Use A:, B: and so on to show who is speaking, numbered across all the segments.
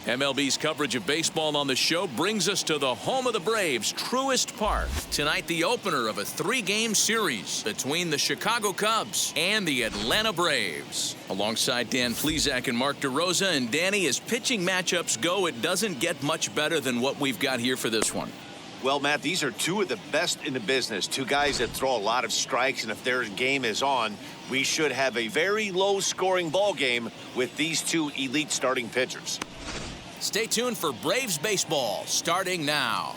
A: MLB's coverage of baseball on the show brings us to the home of the Braves, Truist Park. Tonight, the opener of a 3-game series between the Chicago Cubs and the Atlanta Braves. Alongside Dan Plesac and Mark DeRosa, and Danny, as pitching matchups go, it doesn't get much better than what we've got here for this one.
B: Well, Matt, these are two of the best in the business. Two guys that throw a lot of strikes, and if their game is on, we should have a very low-scoring ball game with these two elite starting pitchers.
A: Stay tuned for Braves baseball, starting now.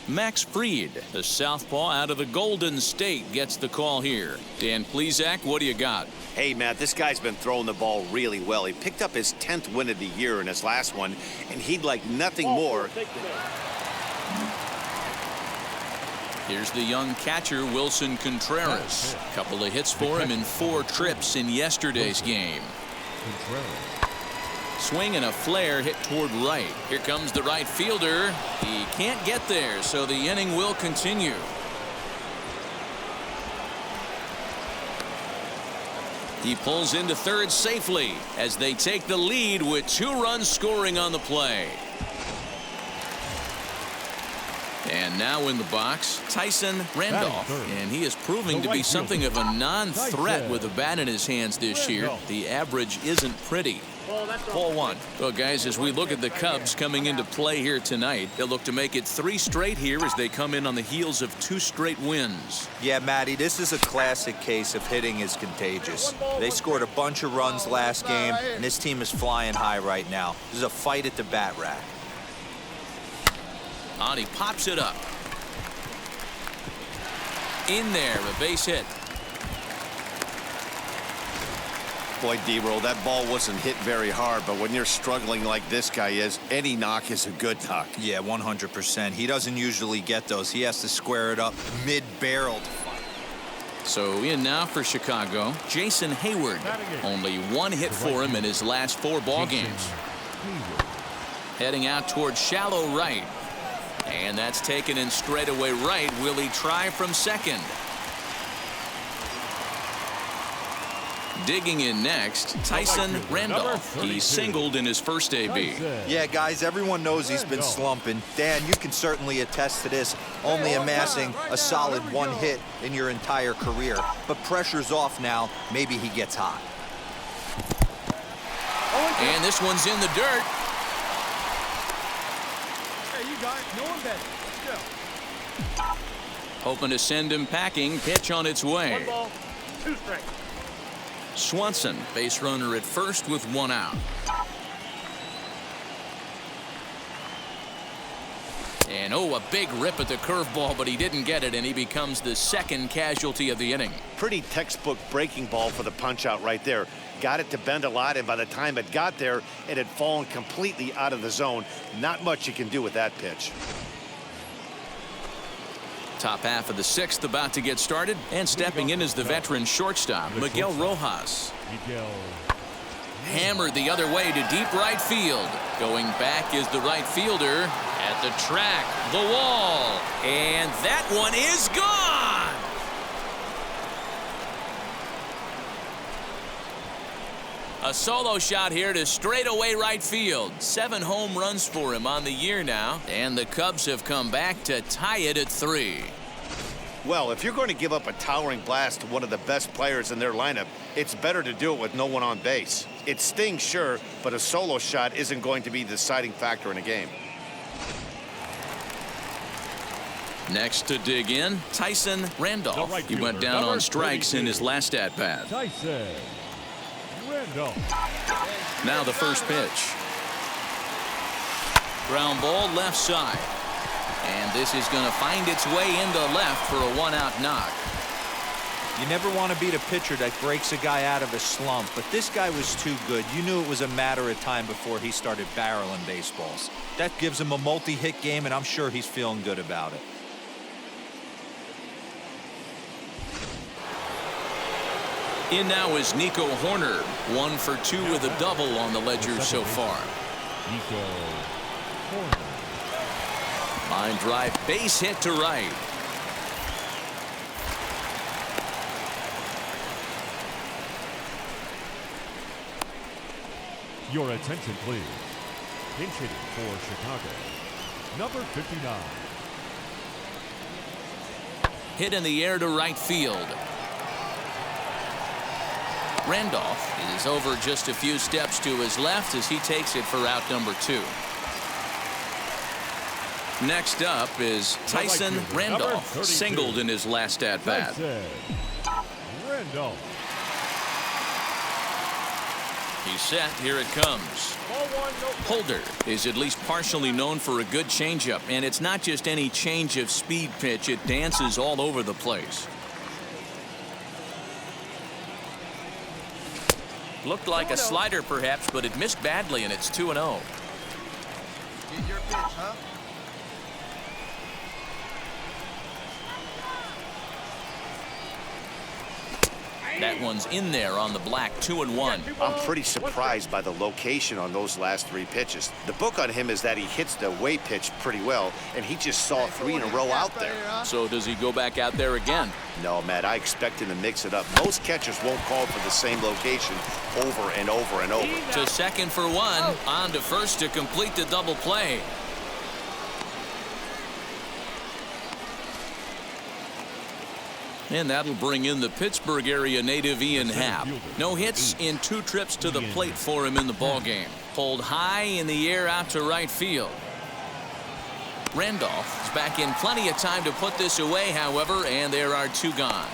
A: Max Fried, the southpaw out of the Golden State, gets the call here. Dan Plesac, what do you got?
B: Hey, Matt, this guy's been throwing the ball really well. He picked up his 10th win of the year in his last one, and he'd like nothing more.
A: Here's the young catcher, Wilson Contreras. A couple of hits for him in 4 trips in yesterday's game. Swing and a flare hit toward right. Here comes the right fielder. He can't get there, so the inning will continue. He pulls into third safely as they take the lead with 2 runs scoring on the play. And now in the box, Tyson Randolph. And he is proving to be something of a non-threat with a bat in his hands this year. The average isn't pretty. Ball 1. Well, guys, as we look at the Cubs coming into play here tonight, they'll look to make it 3 straight here as they come in on the heels of 2 straight wins.
C: Yeah, Matty, this is a classic case of hitting is contagious. They scored a bunch of runs last game, and this team is flying high right now. This is a fight at the bat rack.
A: On, he pops it up. In there, a base hit.
B: Boy, D-Roll, that ball wasn't hit very hard, but when you're struggling like this guy is, any knock is a good knock.
C: Yeah, 100%. He doesn't usually get those. He has to square it up mid-barrel.
A: So in now for Chicago, Jason Hayward. Only 1 hit for him in his last 4 ball games. Heading out towards shallow right. And that's taken in straightaway right. Will he try from second? Digging in next, Tyson Randolph. He singled in his first AB.
C: Yeah, guys, everyone knows he's been slumping. Dan, you can certainly attest to this, only amassing a solid 1 hit in your entire career. But pressure's off now. Maybe he gets hot.
A: And this one's in the dirt.
D: Hey, you got it. No one better. Let's go.
A: Hoping to send him packing. Pitch on its way.
D: 1 ball, 2 strikes.
A: Swanson, base runner at first with 1 out. And a big rip at the curveball, but he didn't get it, and he becomes the 2nd casualty of the inning.
B: Pretty textbook breaking ball for the punch out right there. Got it to bend a lot, and by the time it got there, it had fallen completely out of the zone. Not much you can do with that pitch.
A: Top half of the 6th about to get started, and stepping in is the veteran shortstop, Miguel Rojas. Hammered the other way to deep right field. Going back is the right fielder at the track, the wall, and that one is gone. A solo shot here to straightaway right field. 7 home runs for him on the year now, and the Cubs have come back to tie it at 3.
B: Well, if you're going to give up a towering blast to one of the best players in their lineup, it's better to do it with no one on base. It stings, sure, but a solo shot isn't going to be the deciding factor in a game.
A: Next to dig in, Tyson Randolph. He went down on strikes in his last at-bat.
D: Tyson Randolph.
A: Now the first pitch. Ground ball left side. And this is going to find its way into left for a 1-out knock.
C: You never want to beat a pitcher that breaks a guy out of a slump, but this guy was too good. You knew it was a matter of time before he started barreling baseballs. That gives him a multi-hit game, and I'm sure he's feeling good about it.
A: In now is Nico Horner, 1 for 2 with a double on the ledger so far.
D: Nico Horner.
A: Line drive, base hit to right.
E: Your attention, please. Pinch hitting for Chicago, number 59.
A: Hit in the air to right field. Randolph is over just a few steps to his left as he takes it for out number 2. Next up is Tyson Randolph, singled in his last at-bat.
E: Randolph.
A: He's set. Here it comes. Holder is at least partially known for a good changeup, and it's not just any change of speed pitch. It dances all over the place. Looked like a slider perhaps, but it missed badly, and it's 2-0.
D: Get your pitch, huh?
A: That one's in there on the black. 2-1.
B: I'm pretty surprised by the location on those last 3 pitches. The book on him is that he hits the away pitch pretty well, and he just saw 3 in a row out there.
A: So does he go back out there again?
B: No, Matt, I expect him to mix it up. Most catchers won't call for the same location over and over and over.
A: To second for 1. On to first to complete the double play. And that'll bring in the Pittsburgh area native Ian Happ. No hits in 2 trips to the plate for him in the ballgame. Pulled high in the air out to right field. Randolph is back in plenty of time to put this away, however, and there are 2 gone.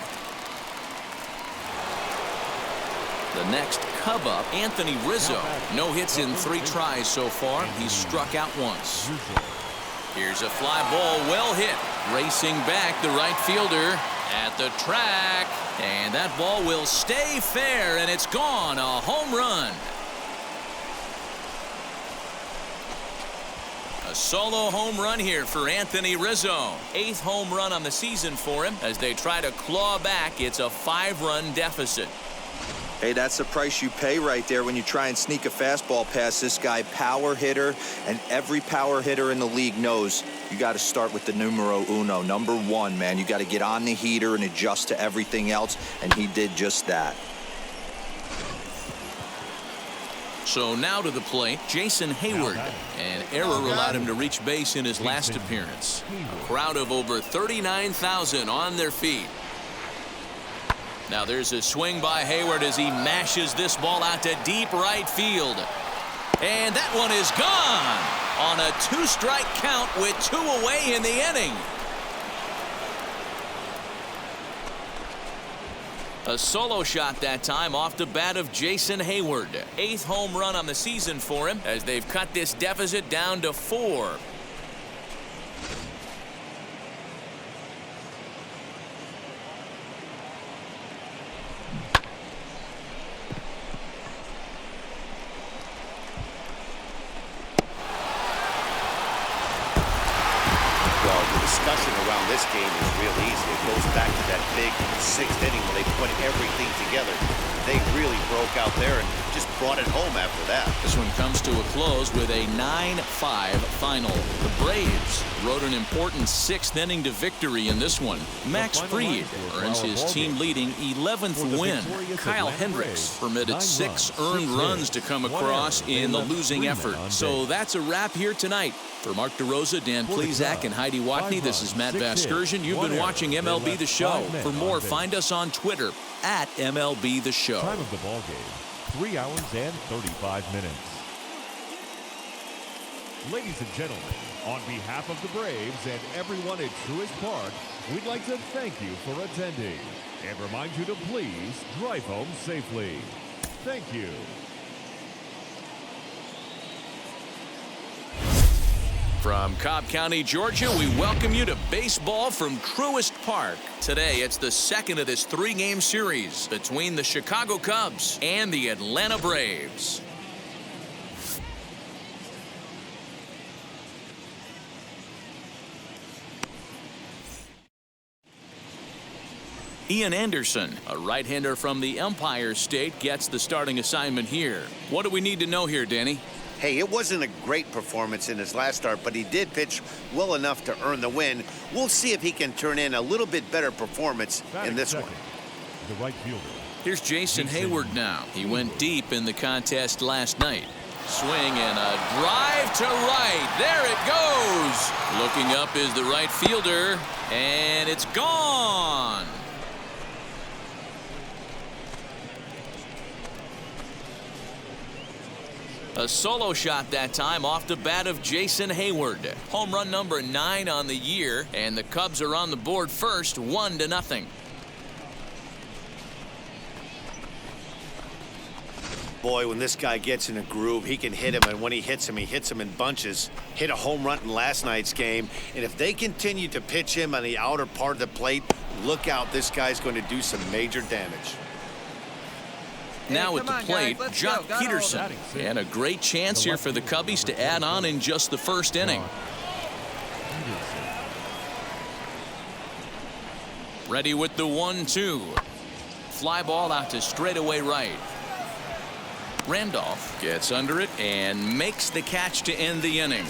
A: The next Cub up, Anthony Rizzo. No hits in 3 tries so far. He's struck out once. Here's a fly ball, well hit. Racing back, the right fielder at the track, and that ball will stay fair, and it's gone. A home run. A solo home run here for Anthony Rizzo. 8th home run on the season for him as they try to claw back. It's a 5-run deficit.
C: Hey, that's the price you pay right there when you try and sneak a fastball past this guy. Power hitter, and every power hitter in the league knows you got to start with the numero uno, number 1, man. You got to get on the heater and adjust to everything else, and he did just that.
A: So now to the plate, Jason Hayward. An error allowed him to reach base in his last appearance. A crowd of over 39,000 on their feet. Now there's a swing by Hayward as he mashes this ball out to deep right field. And that one is gone on a 2-strike count with 2 away in the inning. A solo shot that time off the bat of Jason Hayward. 8th home run on the season for him as they've cut this deficit down to 4.
B: Discussion around this game is real easy. It goes back to that big 6th inning when they put everything together. They really broke out there and just brought it home after that.
A: This one comes to a close with a 9-5 final. The Braves rode an important 6th inning to victory in this one. Max Fried earns his team-leading 11th win. Kyle Hendricks permitted 6 earned runs to come across in the losing effort. So that's a wrap here tonight. For Mark DeRosa, Dan Plesac, and Heidi Watney, this is Matt Vasgersian. You've been watching MLB The Show. For more, find us on Twitter at MLB The Show.
E: Time of the ball game, 3 hours and 35 minutes. Ladies and gentlemen, on behalf of the Braves and everyone at Truist Park, we'd like to thank you for attending and remind you to please drive home safely. Thank you.
A: From Cobb County, Georgia, we welcome you to baseball from Truist Park. Today, it's the 2nd of this 3-game series between the Chicago Cubs and the Atlanta Braves. Ian Anderson, a right-hander from the Empire State, gets the starting assignment here. What do we need to know here, Danny?
B: Hey, it wasn't a great performance in his last start, but he did pitch well enough to earn the win. We'll see if he can turn in a little bit better performance in this one.
E: The right fielder.
A: Here's Jason Hayward now. He went deep in the contest last night. Swing and a drive to right. There it goes. Looking up is the right fielder, and it's gone. A solo shot that time off the bat of Jason Hayward. Home run number 9 on the year, and the Cubs are on the board first, 1-0.
B: Boy, when this guy gets in a groove, he can hit him, and when he hits him in bunches. Hit a home run in last night's game, and if they continue to pitch him on the outer part of the plate, look out, this guy's going to do some major damage.
A: Now at the plate, Jock Peterson. And a great chance here for the Cubbies to add on in just the first inning. Ready with the 1-2. Fly ball out to straightaway right. Randolph gets under it and makes the catch to end the inning.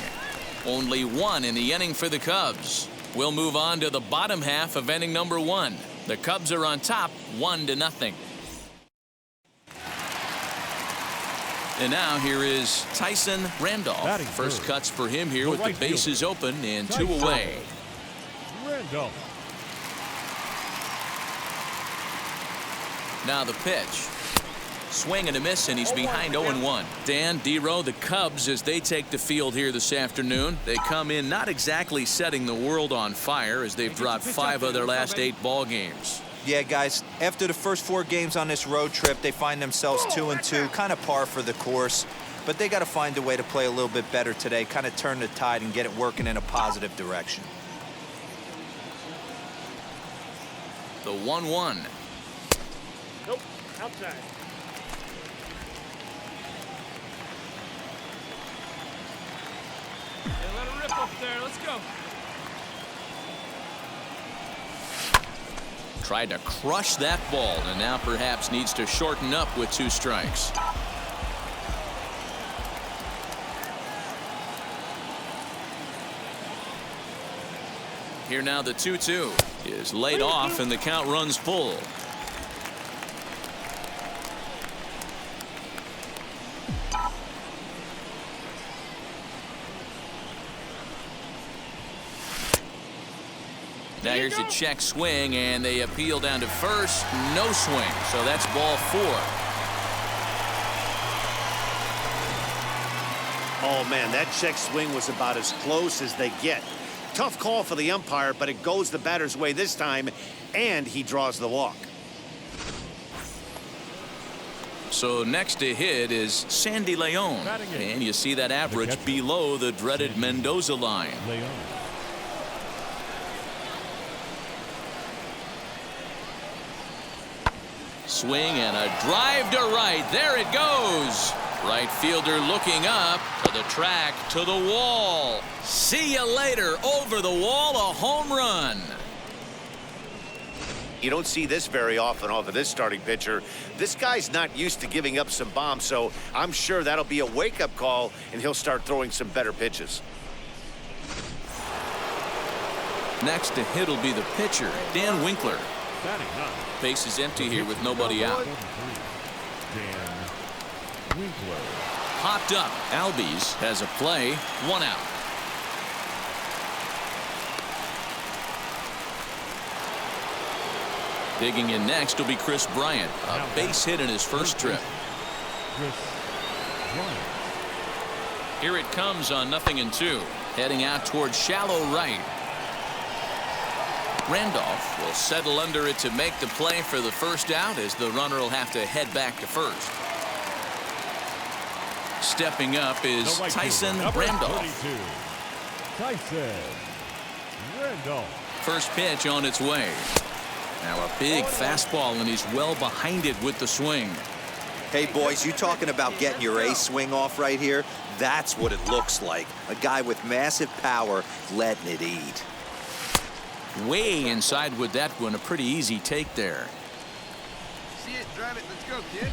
A: Only 1 in the inning for the Cubs. We'll move on to the bottom half of inning number 1. The Cubs are on top, 1-0. And now here is Tyson Randolph. First cuts for him here with the bases open and 2 away.
E: Randolph.
A: Now the pitch. Swing and a miss, and he's behind 0-1. Dan, D-Row, the Cubs, as they take the field here this afternoon, they come in not exactly setting the world on fire as they've dropped 5 of their last 8 ball games.
C: Yeah, guys, after the first 4 games on this road trip, they find themselves 2-2, kind of par for the course. But they got to find a way to play a little bit better today, kind of turn the tide and get it working in a positive direction.
A: The 1-1.
D: Nope, outside. Hey, let her rip up there. Let's go.
A: Tried to crush that ball, and now perhaps needs to shorten up with 2 strikes. Here now the 2-2 is laid off, and the count runs full. Now here's a check swing, and they appeal down to first. No swing, so that's ball 4.
B: Oh, man, that check swing was about as close as they get. Tough call for the umpire, but it goes the batter's way this time, and he draws the walk.
A: So next to hit is Sandy Leon, and you see that average below the dreaded Mendoza line. Swing and a drive to right. There it goes. Right fielder looking up to the track, to the wall. See you later. Over the wall, a home run.
B: You don't see this very often off of this starting pitcher. This guy's not used to giving up some bombs, so I'm sure that'll be a wake-up call, and he'll start throwing some better pitches.
A: Next to hit will be the pitcher, Dan Winkler. Base is empty here with nobody out. Popped up. Albies has a play. 1 out. Digging in next will be Chris Bryant. A base hit in his first trip. Here it comes on 0-2. Heading out towards shallow right. Randolph will settle under it to make the play for the first out, as the runner will have to head back to first. Stepping up is Tyson Randolph.
E: Tyson Randolph.
A: First pitch on its way. Now a big fastball, and he's well behind it with the swing.
F: Hey, boys, you talking about getting your ace swing off right here? That's what it looks like. A guy with massive power letting it eat.
A: Way inside with that one. A pretty easy take there.
D: See it, drive it. Let's go, kid.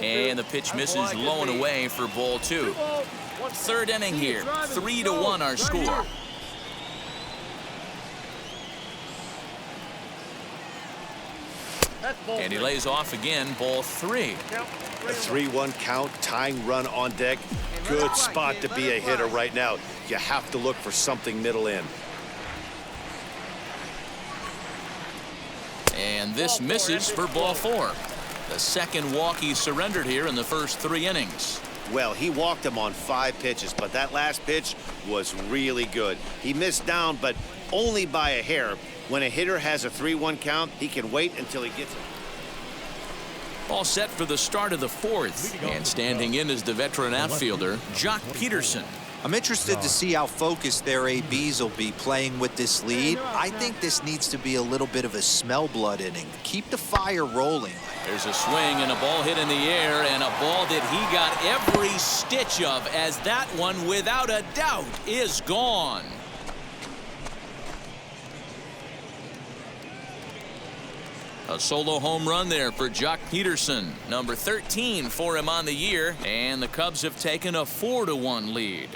A: And the pitch misses low and away for ball 2. Third inning here. 3-1 our score. And he lays off again, ball 3.
B: A 3-1 count, tying run on deck. Good spot to be a hitter right now. You have to look for something middle in.
A: And this misses for ball 4. The second walk he surrendered here in the first 3 innings.
B: Well, he walked him on 5 pitches, but that last pitch was really good. He missed down, but only by a hair. When a hitter has a 3-1 count, he can wait until he gets it.
A: All set for the start of the 4th. And standing in is the veteran outfielder, Jock Peterson.
F: I'm interested to see how focused their ABs will be playing with this lead. I think this needs to be a little bit of a smell blood inning. Keep the fire rolling.
A: There's a swing and a ball hit in the air, and a ball that he got every stitch of, as that one, without a doubt, is gone. A solo home run there for Jock Peterson, number 13 for him on the year, and the Cubs have taken a 4-1 lead.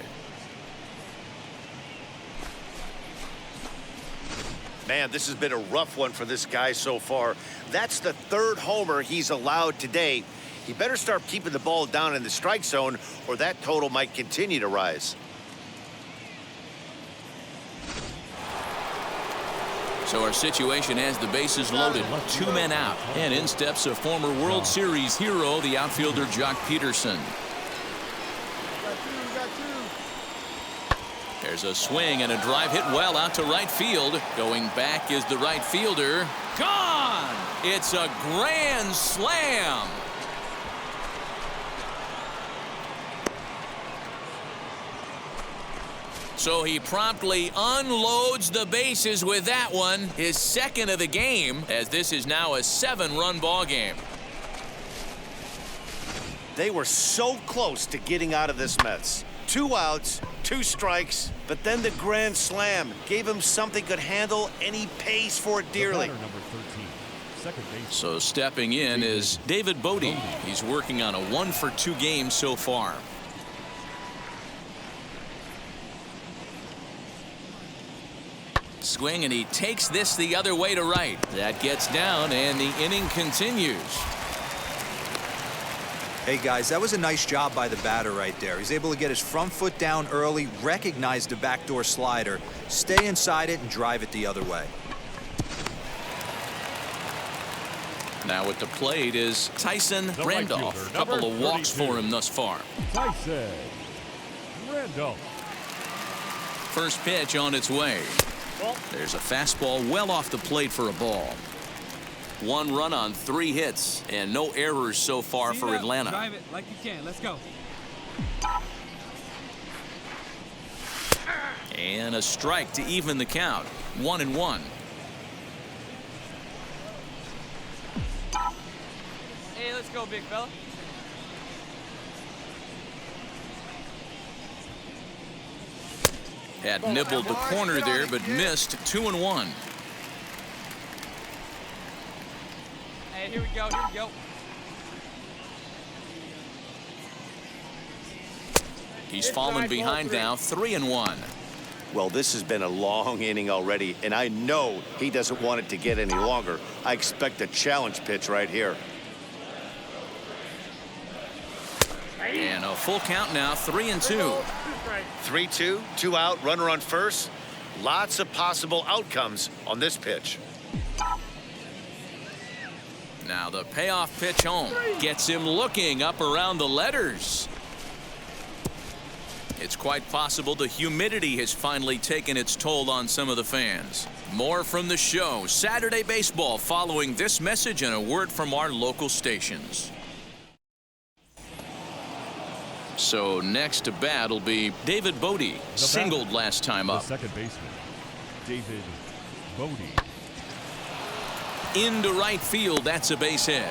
B: Man, this has been a rough one for this guy so far. That's the 3rd homer he's allowed today. He better start keeping the ball down in the strike zone, or that total might continue to rise.
A: So our situation has the bases loaded, 2 men out, and in steps a former World Series hero, the outfielder Jock Peterson. There's a swing and a drive hit well out to right field. Going back is the right fielder. Gone! It's a grand slam. So he promptly unloads the bases with that one, his 2nd of the game, as this is now a 7-run ball game.
B: They were so close to getting out of this mess. 2 outs, 2 strikes, but then the grand slam gave him something could handle, and he pays for it dearly.
A: So stepping in is David Bodie. He's working on a 1-for-2 game so far. Swing, and he takes this the other way to right. That gets down, and the inning continues.
F: Hey, guys, that was a nice job by the batter right there. He's able to get his front foot down early, recognize the backdoor slider, stay inside it, and drive it the other way.
A: Now at the plate is Tyson Randolph. A couple of walks for him thus far.
E: Tyson Randolph.
A: First pitch on its way. There's a fastball well off the plate for a ball. 1 run on 3 hits, and no errors so far for Atlanta.
D: Drive it like you can. Let's go.
A: And a strike to even the count. 1-1.
D: Hey, let's go, big fella.
A: Had nibbled the corner there, but missed. 2-1.
D: Hey, here we go. Here we go.
A: He's fallen behind now. 3-1.
B: Well, this has been a long inning already, and I know he doesn't want it to get any longer. I expect a challenge pitch right here.
A: And a full count now. 3-2.
B: 3-2, 2 out, runner on first. Lots of possible outcomes on this pitch.
A: Now the payoff pitch home gets him looking up around the letters. It's quite possible the humidity has finally taken its toll on some of the fans. More from the show, Saturday Baseball, following this message and a word from our local stations. So next to bat will be David Bodie, singled last time up.
E: The second baseman, David Bodie.
A: Into right field, that's a base hit.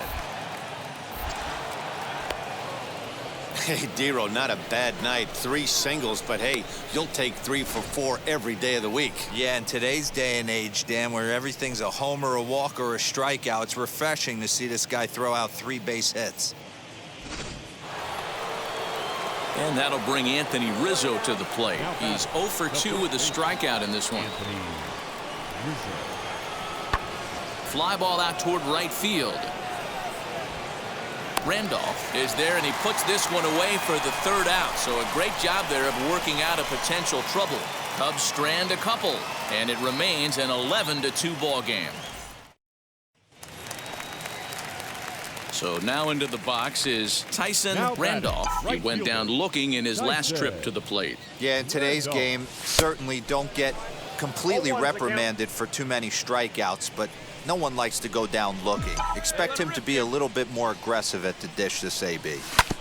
B: Hey, Dero, not a bad night. 3 singles, but hey, you'll take 3 for 4 every day of the week.
F: Yeah, in today's day and age, Dan, where everything's a homer, a walk, or a strikeout, it's refreshing to see this guy throw out 3 base hits.
A: And that'll bring Anthony Rizzo to the plate. He's 0 for 2 with a strikeout in this one. Fly ball out toward right field. Randolph is there, and he puts this one away for the third out. So a great job there of working out a potential trouble. Cubs strand a couple, and it remains an 11-2 ball game. So now into the box is Tyson Randolph. He went down looking in his last trip to the plate.
F: Yeah, in today's game, certainly don't get completely reprimanded for too many strikeouts, but no one likes to go down looking. Expect him to be a little bit more aggressive at the dish this AB.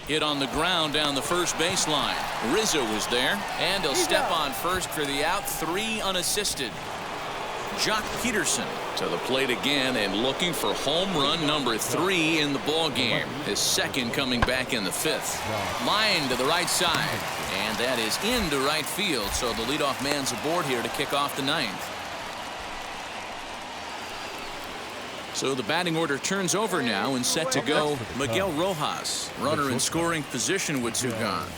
A: Hit on the ground down the first baseline. Rizzo was there, and he'll step on first for the out. 3 unassisted. Jock Peterson to the plate again and looking for home run number 3 in the ball game. His second coming back in the 5th. Line to the right side, and that is into right field. So the leadoff man's aboard here to kick off the 9th. So the batting order turns over now and set to go. Miguel Rojas, runner in scoring position with 2 gone.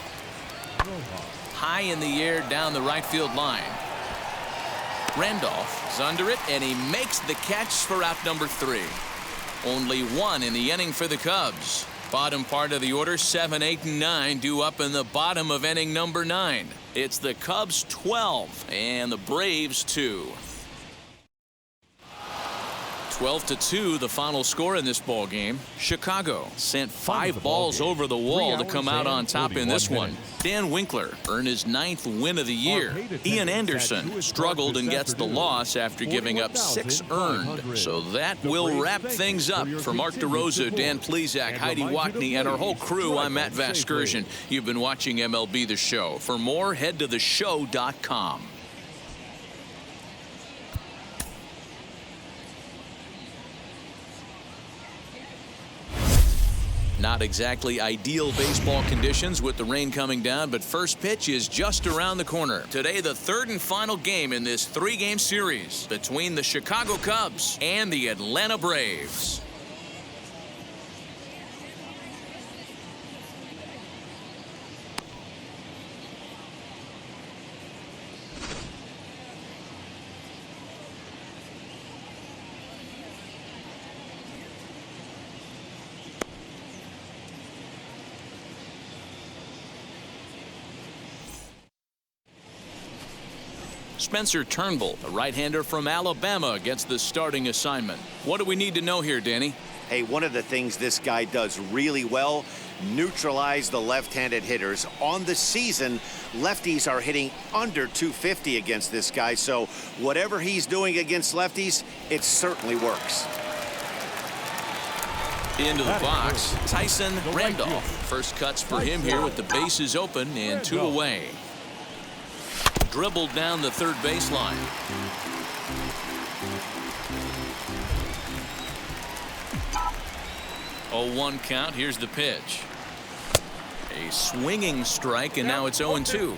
A: High in the air down the right field line. Randolph is under it, and he makes the catch for out number 3. Only 1 in the inning for the Cubs. Bottom part of the order, 7, 8, and 9 due up in the bottom of inning number 9. It's the Cubs 12 and the Braves 2. 12-2 the final score in this ball game. Chicago sent 5 balls over the wall to come out on top in this one. Dan Winkler earned his 9th win of the year. Ian Anderson struggled and gets the loss after giving up 6 earned. So that will wrap things up. For Mark DeRosa, Dan Plesac, Heidi Watney, and our whole crew, I'm Matt Vasgersian. You've been watching MLB The Show. For more, head to theshow.com. Not exactly ideal baseball conditions with the rain coming down, but first pitch is just around the corner. Today, the 3rd and final game in this 3-game series between the Chicago Cubs and the Atlanta Braves. Spencer Turnbull, the right-hander from Alabama, gets the starting assignment. What do we need to know here, Danny?
B: Hey, one of the things this guy does really well, neutralize the left-handed hitters. On the season, lefties are hitting under 250 against this guy, so whatever he's doing against lefties, it certainly works.
A: Into the box, Tyson Randolph. First cuts for him here with the bases open and 2 away. Dribbled down the third baseline. 0-1 count. Here's the pitch. A swinging strike, and now it's 0-2.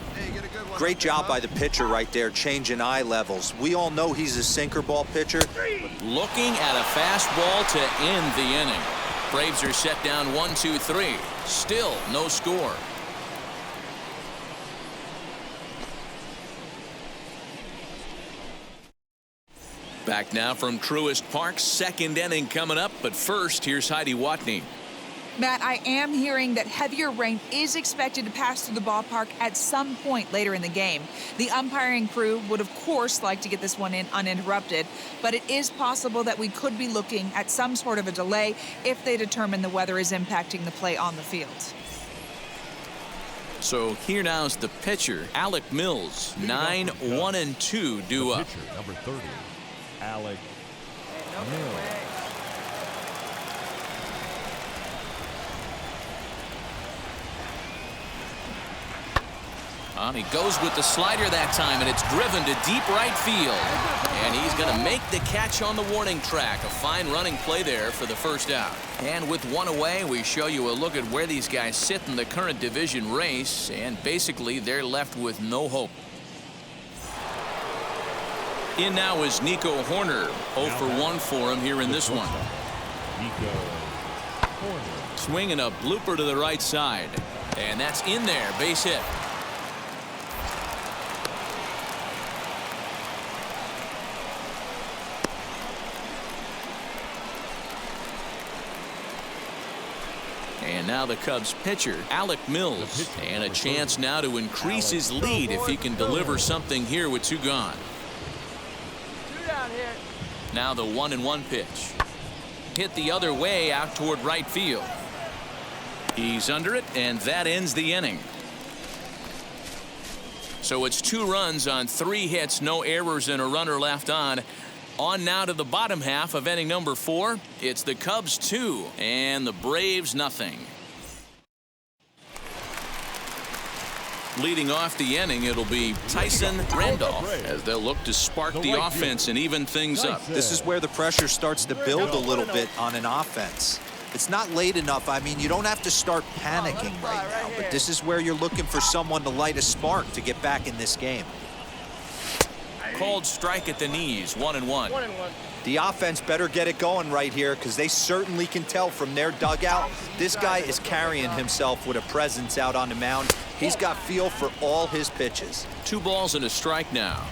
F: Great job by the pitcher right there, changing eye levels. We all know he's a sinker ball pitcher.
A: Looking at a fastball to end the inning. Braves are set down 1-2-3. Still no score. Back now from Truist Park's 2nd inning coming up, but first, here's Heidi Watney.
G: Matt, I am hearing that heavier rain is expected to pass through the ballpark at some point later in the game. The umpiring crew would, of course, like to get this one in uninterrupted, but it is possible that we could be looking at some sort of a delay if they determine the weather is impacting the play on the field.
A: So here now is the pitcher, Alec Mills. 9, 1, and 2 due up.
E: Pitcher number 30, Alec Mills.
A: He goes with the slider that time, and it's driven to deep right field. And he's going to make the catch on the warning track. A fine running play there for the first out. And with 1 away, we show you a look at where these guys sit in the current division race. And basically, they're left with no hope. In now is Nico Horner. 0 for 1 for him here in this one.
E: Nico Horner.
A: Swinging a blooper to the right side. And that's in there. Base hit. And now the Cubs pitcher, Alec Mills. And a chance now to increase his lead if he can deliver something here with 2 gone. Now the 1-1 pitch. Hit the other way out toward right field. He's under it, and that ends the inning. So it's 2 runs on 3 hits, no errors, and a runner left on. On now to the bottom half of inning number 4. It's the Cubs 2 and the Braves nothing. Leading off the inning, it'll be Tyson Randolph as they'll look to spark the offense and even things up.
F: This is where the pressure starts to build a little bit on an offense. It's not late enough. I mean, you don't have to start panicking right now, but this is where you're looking for someone to light a spark to get back in this game.
A: Called strike at the knees, 1-1.
F: The offense better get it going right here because they certainly can tell from their dugout this guy is carrying himself with a presence out on the mound. He's got feel for all his pitches.
A: 2 balls and a strike now.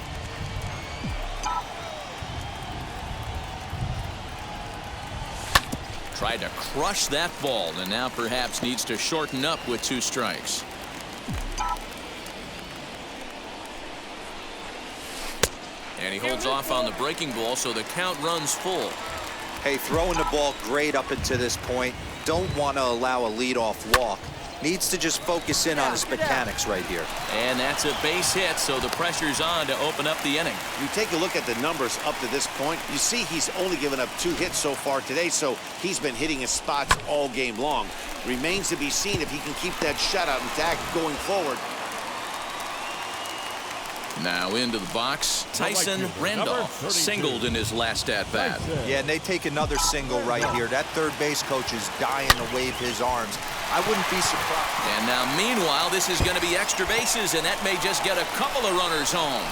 A: Tried to crush that ball and now perhaps needs to shorten up with 2 strikes. And he holds off on the breaking ball, so the count runs full.
F: Hey, throwing the ball great up until this point. Don't want to allow a leadoff walk. Needs to just focus in on his mechanics right here.
A: And that's a base hit, so the pressure's on to open up the inning.
B: You take a look at the numbers up to this point, you see he's only given up 2 hits so far today, so he's been hitting his spots all game long. Remains to be seen if he can keep that shutout intact going forward.
A: Now into the box, Tyson Randolph singled in his last at-bat.
F: Yeah, and they take another single right here. That third base coach is dying to wave his arms. I wouldn't be surprised.
A: And now, meanwhile, this is going to be extra bases, and that may just get a couple of runners home.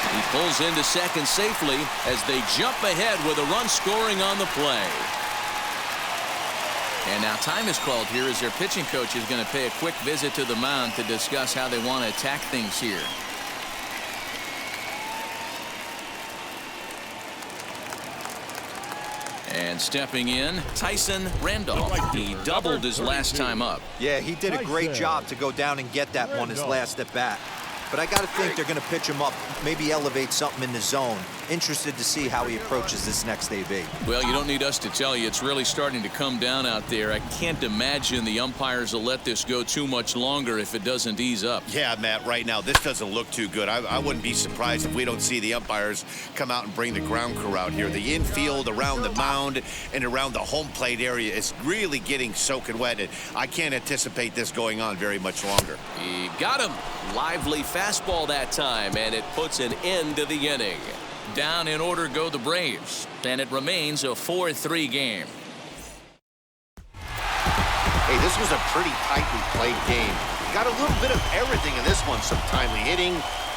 A: He pulls into second safely as they jump ahead with a run scoring on the play. And now time is called here as their pitching coach is going to pay a quick visit to the mound to discuss how they want to attack things here. And stepping in, Tyson Randolph. He doubled his last time up.
F: Yeah, he did a great job to go down and get that one his last at bat. But I got to think they're going to pitch him up, maybe elevate something in the zone. Interested to see how he approaches this next AB.
A: Well, you don't need us to tell you it's really starting to come down out there. I can't imagine the umpires will let this go too much longer if it doesn't ease up.
B: Yeah, Matt, right now this doesn't look too good. I wouldn't be surprised if we don't see the umpires come out and bring the ground crew out here. The infield, around the mound, and around the home plate area is really getting soaking wet. And I can't anticipate this going on very much longer.
A: He got him. Lively fastball that time, and it puts an end to the inning. Down in order go the Braves, and it remains a 4-3 game.
B: Hey, this was a pretty tightly played game. Got a little bit of everything in this one. Some timely hitting,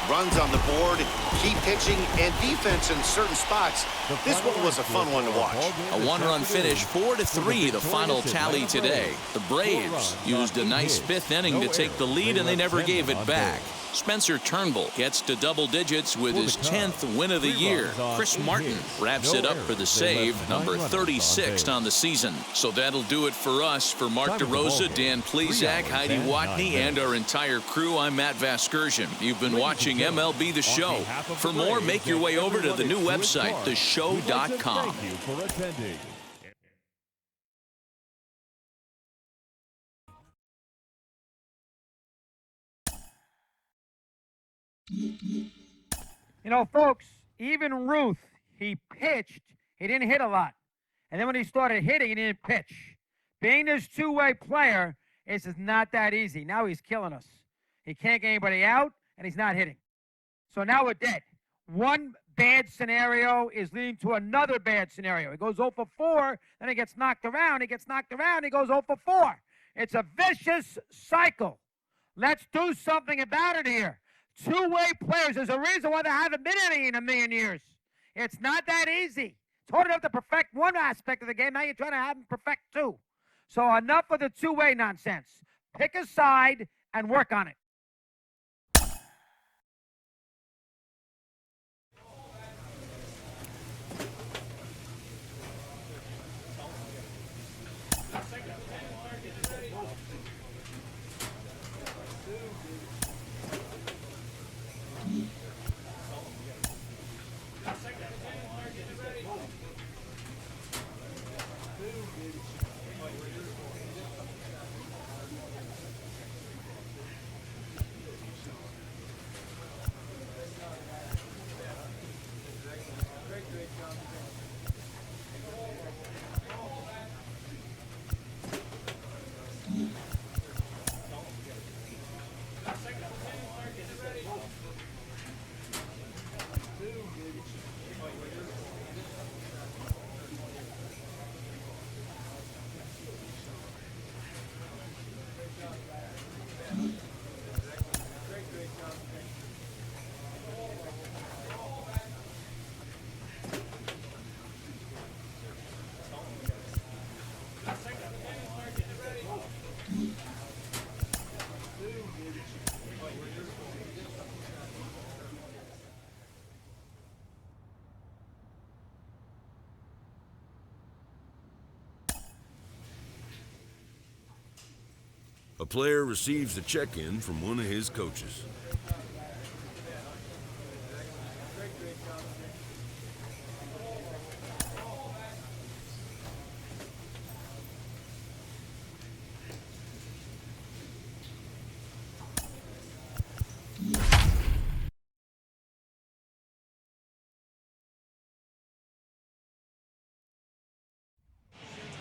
B: runs on the board, key pitching, and defense in certain spots. This one was a fun one to watch.
A: A 1-run finish, 4-3, the final tally today. The Braves used a nice 5th inning to take the lead, and they never gave it back. Spencer Turnbull gets to double digits with his 10th win of the year. Chris Martin wraps it up for the save, number 36 on the season. So that'll do it for us. For Mark DeRosa, Dan Plesac, Heidi Watney, and our entire crew, I'm Matt Vasgersian. You've been watching MLB The Show. For more, make your way over to the new website, theshow.com.
E: Thank you for attending.
D: You know, folks, even Ruth, he pitched. He didn't hit a lot. And then when he started hitting, he didn't pitch. Being this two-way player is not that easy. Now he's killing us. He can't get anybody out, and he's not hitting. So now we're dead. One bad scenario is leading to another bad scenario. He goes 0 for 4, then he gets knocked around. He gets knocked around, he goes 0 for 4. It's a vicious cycle. Let's do something about it here. Two-way players, there's a reason why there haven't been any in a million years. It's not that easy. It's hard enough to perfect one aspect of the game. Now you're trying to have them perfect 2. So enough of the two-way nonsense. Pick a side and work on it.
H: A player receives a check-in from one of his coaches.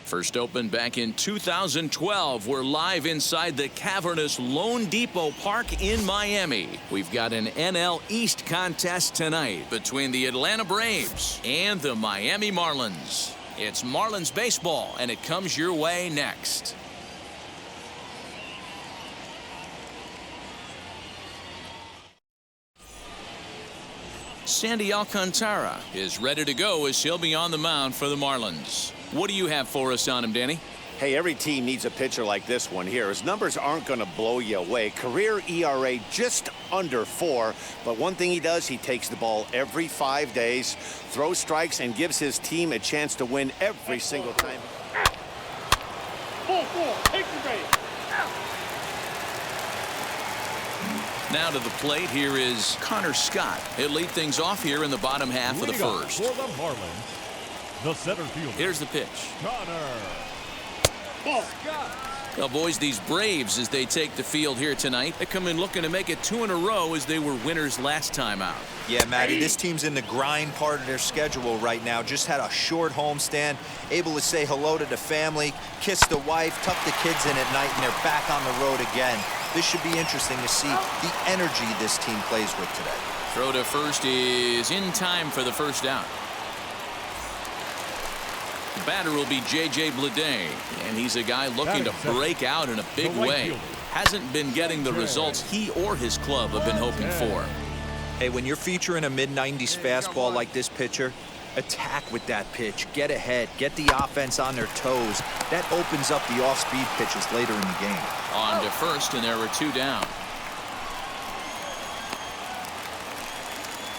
A: First opened back in 2012. We're live inside the cavernous Lone Depot Park in Miami. We've got an NL East contest tonight between the Atlanta Braves and the Miami Marlins. It's Marlins baseball, and it comes your way next. Sandy Alcantara is ready to go as he'll be on the mound for the Marlins. What do you have for us on him, Danny?
B: Hey, every team needs a pitcher like this one here. His numbers aren't going to blow you away. Career ERA just under 4. But one thing he does, he takes the ball every 5 days, throws strikes, and gives his team a chance to win every single time.
I: Take the base.
A: Now to the plate, here is Connor Scott. He'll lead things off here in the bottom half of the first.
E: For the Marlins, the center fielder.
A: Here's the pitch.
E: Connor. Scott.
A: Well, boys, these Braves, as they take the field here tonight, they come in looking to make it 2 in a row as they were winners last time out.
F: Yeah, Matty, this team's in the grind part of their schedule right now. Just had a short homestand, able to say hello to the family, kiss the wife, tuck the kids in at night, and they're back on the road again. This should be interesting to see the energy this team plays with today.
A: Throw to first is in time for the first out. The batter will be J.J. Bleday, and he's a guy looking to break out in a big way. Hasn't been getting the results he or his club have been hoping for.
F: Hey, when you're featuring a mid-90s fastball like this pitcher, attack with that pitch, get ahead, get the offense on their toes. That opens up the off-speed pitches later in the game.
A: On to first, and there were 2 down.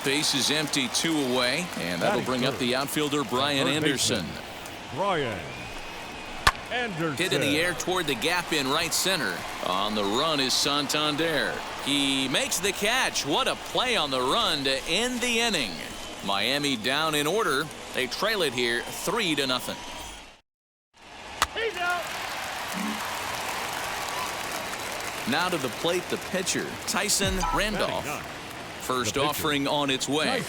A: Base is empty, 2 away, and that'll bring up the outfielder Brian Anderson.
E: Brian Anderson.
A: Hit in the air toward the gap in right center. On the run is Santander. He makes the catch. What a play on the run to end the inning. Miami down in order. They trail it here 3-0.
I: He's out.
A: Now to the plate, the pitcher, Tyson Randolph. First offering on its way.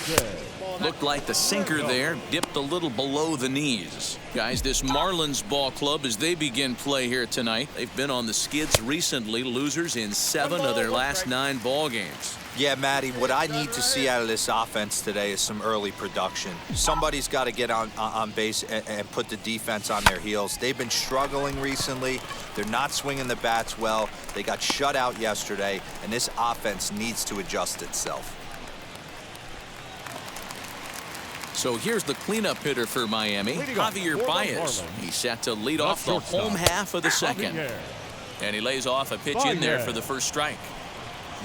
A: Looked like the sinker there, dipped a little below the knees. Guys, this Marlins ball club, as they begin play here tonight, they've been on the skids recently, losers in 7 of their last 9 ball games.
F: Yeah, Matty, what I need to see out of this offense today is some early production. Somebody's got to get on base and put the defense on their heels. They've been struggling recently. They're not swinging the bats well. They got shut out yesterday, and this offense needs to adjust itself.
A: So here's the cleanup hitter for Miami, Javier Baez. He's set to lead off the home half of the second. And he lays off a pitch in there for the first strike.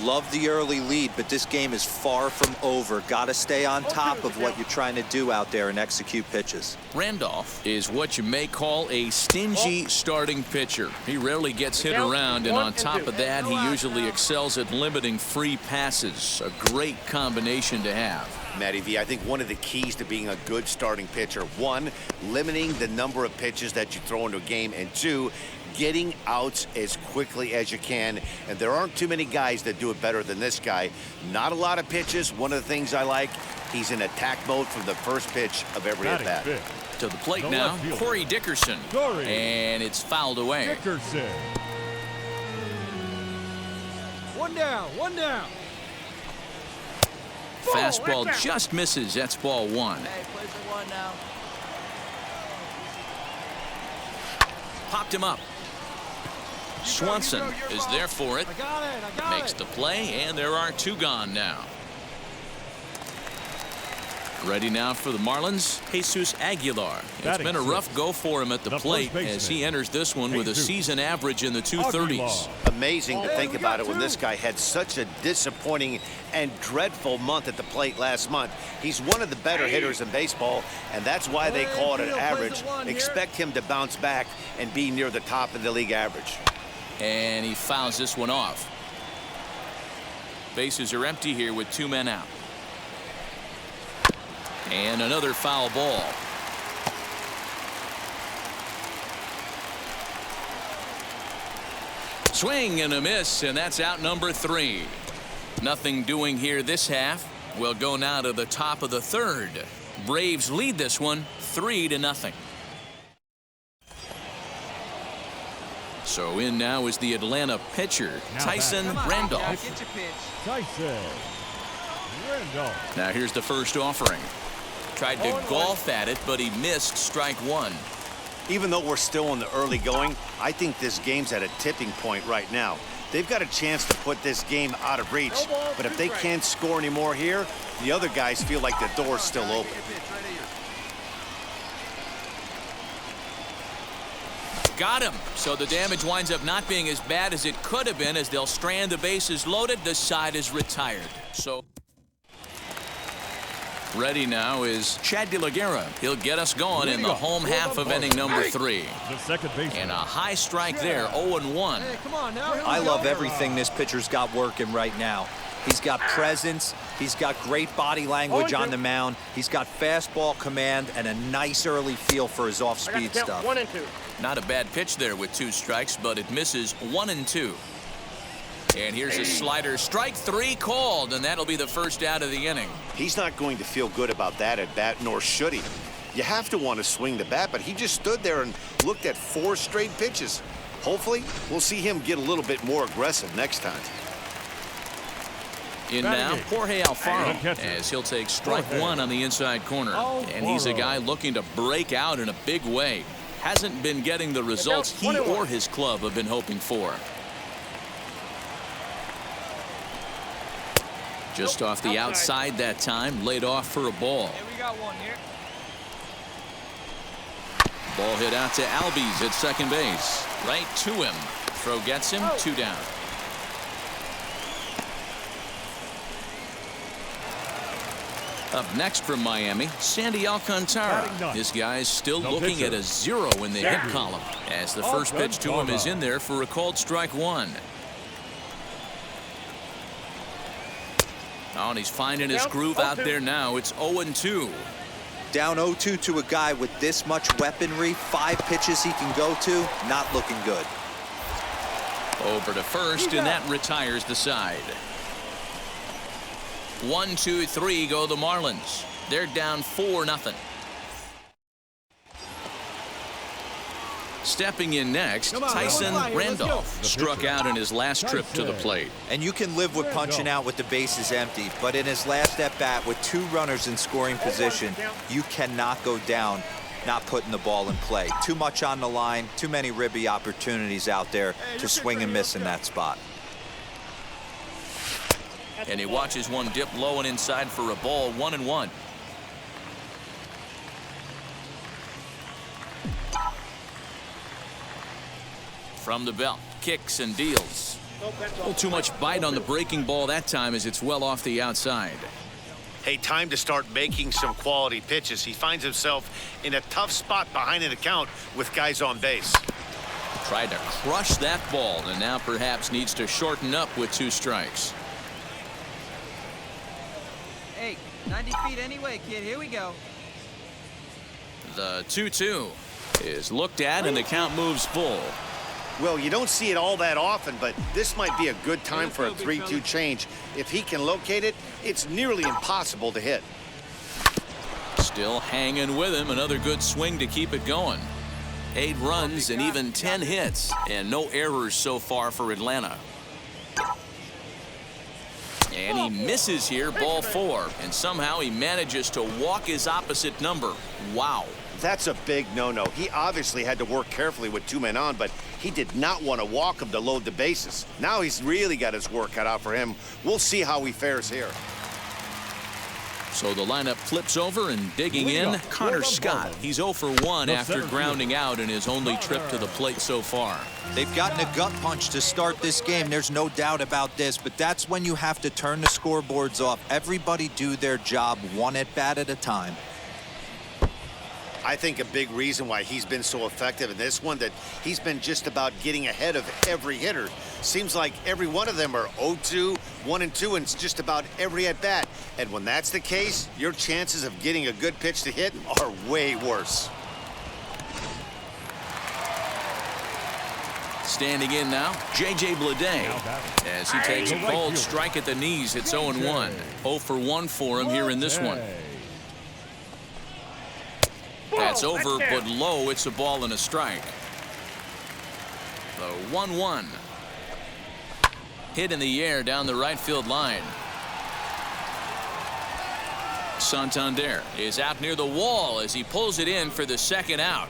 F: Love the early lead, but this game is far from over. Got to stay on top of what you're trying to do out there and execute pitches.
A: Randolph is what you may call a stingy starting pitcher. He rarely gets hit around, and on top of that, he usually excels at limiting free passes. A great combination to have.
B: Matty V, I think one of the keys to being a good starting pitcher, 1, limiting the number of pitches that you throw into a game, and 2, getting outs as quickly as you can. And there aren't too many guys that do it better than this guy. Not a lot of pitches. One of the things I like, he's in attack mode from the first pitch of every at bat.
A: To the plate now, Corey Dickerson. And it's fouled away.
E: Dickerson.
I: 1 down, 1 down.
A: Fastball just misses. That's ball 1.
I: Hey, play for 1 now.
A: Popped him up. Swanson is there for it. Makes the play, and there are 2 gone now. Ready now for the Marlins, Jesus Aguilar. It's been a rough go for him at the plate as he enters this one with a season average in the 230s.
B: Amazing to think about it when this guy had such a disappointing and dreadful month at the plate last month. He's one of the better hitters in baseball, and that's why they call it an average. Expect him to bounce back and be near the top of the league average.
A: And he fouls this one off. Bases are empty here with 2 men out. And another foul ball. Swing and a miss, and that's out number 3. Nothing doing here this half. We'll go now to the top of the 3rd. Braves lead this one 3-0. So in now is the Atlanta pitcher, Tieranen.
E: Tyson Randolph.
A: Now here's the first offering. Tried to golf at it, but he missed strike 1.
B: Even though we're still in the early going, I think this game's at a tipping point right now. They've got a chance to put this game out of reach, but if they can't score any more here, the other guys feel like the door's still open.
A: Got him. So the damage winds up not being as bad as it could have been, as they'll strand the bases loaded. The side is retired. So ready now is Chad De La Guerra. He'll get us going in the home half of inning number 3.
E: The second baseman.
A: And a high strike there, 0-1.
I: Hey, come on now.
F: I love everything this pitcher's got working right now. He's got presence. He's got great body language on the mound. He's got fastball command and a nice early feel for his off-speed stuff.
I: 1 and 2.
A: Not a bad pitch there with 2 strikes, but it misses 1 and 2. And here's a slider. Strike 3 called, and that'll be the first out of the inning.
B: He's not going to feel good about that at bat, nor should he. You have to want to swing the bat, but he just stood there and looked at 4 straight pitches. Hopefully, we'll see him get a little bit more aggressive next time.
A: In now, Jorge Alfaro, as he'll take strike 1 on the inside corner. And he's a guy looking to break out in a big way. Hasn't been getting the results he or his club have been hoping for. Just off the outside that time, laid off for a ball.
I: Hey, we got one here.
A: Ball hit out to Albies at second base. Right to him. Throw gets him, 2 down. Up next from Miami, Sandy Alcantara. This guy's still looking at a 0 in the hit column, as the first pitch to him is in there for a called strike 1. Oh, and he's finding his groove out there now. It's 0-2.
F: Down 0-2 to a guy with this much weaponry, 5 pitches he can go to, not looking good.
A: Over to first, and that retires the side. 1, 2, 3 go the Marlins. They're down 4-0. Stepping in next, Tieranen Randolph struck out in his last trip to the plate.
F: And you can live with punching out with the bases empty, but in his last at-bat with 2 runners in scoring position, you cannot go down not putting the ball in play. Too much on the line, too many ribby opportunities out there to swing and miss in that spot.
A: And he watches one dip low and inside for a ball, 1-1. From the belt, kicks and deals. A little too much bite on the breaking ball that time, as it's well off the outside.
B: Hey, time to start making some quality pitches. He finds himself in a tough spot behind an account with guys on base.
A: Tried to crush that ball, and now perhaps needs to shorten up with 2 strikes.
I: Hey, 90 feet anyway, kid. Here we go.
A: The 2-2 is looked at, and the count moves full.
B: Well, you don't see it all that often, but this might be a good time for a 3-2 change. If he can locate it, it's nearly impossible to hit.
A: Still hanging with him. Another good swing to keep it going. 8 runs and even 10 hits, and no errors so far for Atlanta. And he misses here, ball 4, and somehow he manages to walk his opposite number. Wow.
B: That's a big no-no. He obviously had to work carefully with 2 men on, but he did not want to walk him to load the bases. Now he's really got his work cut out for him. We'll see how he fares here.
A: So the lineup flips over, and digging in, Connor Scott. He's 0 for 1 after grounding out in his only trip to the plate so far.
F: They've gotten a gut punch to start this game. There's no doubt about this, but that's when you have to turn the scoreboards off. Everybody do their job 1 at-bat at a time.
B: I think a big reason why he's been so effective in this one, that he's been just about getting ahead of every hitter. Seems like every one of them are 0-2, 1-2, and it's just about every at-bat. And when that's the case, your chances of getting a good pitch to hit are way worse.
A: Standing in now, J.J. Bleday, as he takes a cold strike at the knees. It's 0-1. 0 for 1 for him here in this one. That's over, but low. It's a ball and a strike. The 1-1. Hit in the air down the right field line. Santander is out near the wall as he pulls it in for the second out.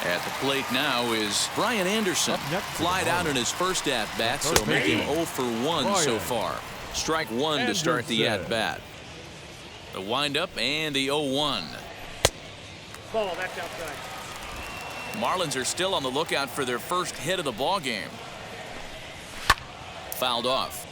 A: At the plate now is Brian Anderson. Flied out in his first at-bat, so making 0 for 1 so far. Strike 1 to start the at-bat. The windup and the 0-1.
D: Ball, that's outside.
A: Marlins are still on the lookout for their first hit of the ball game. Fouled off.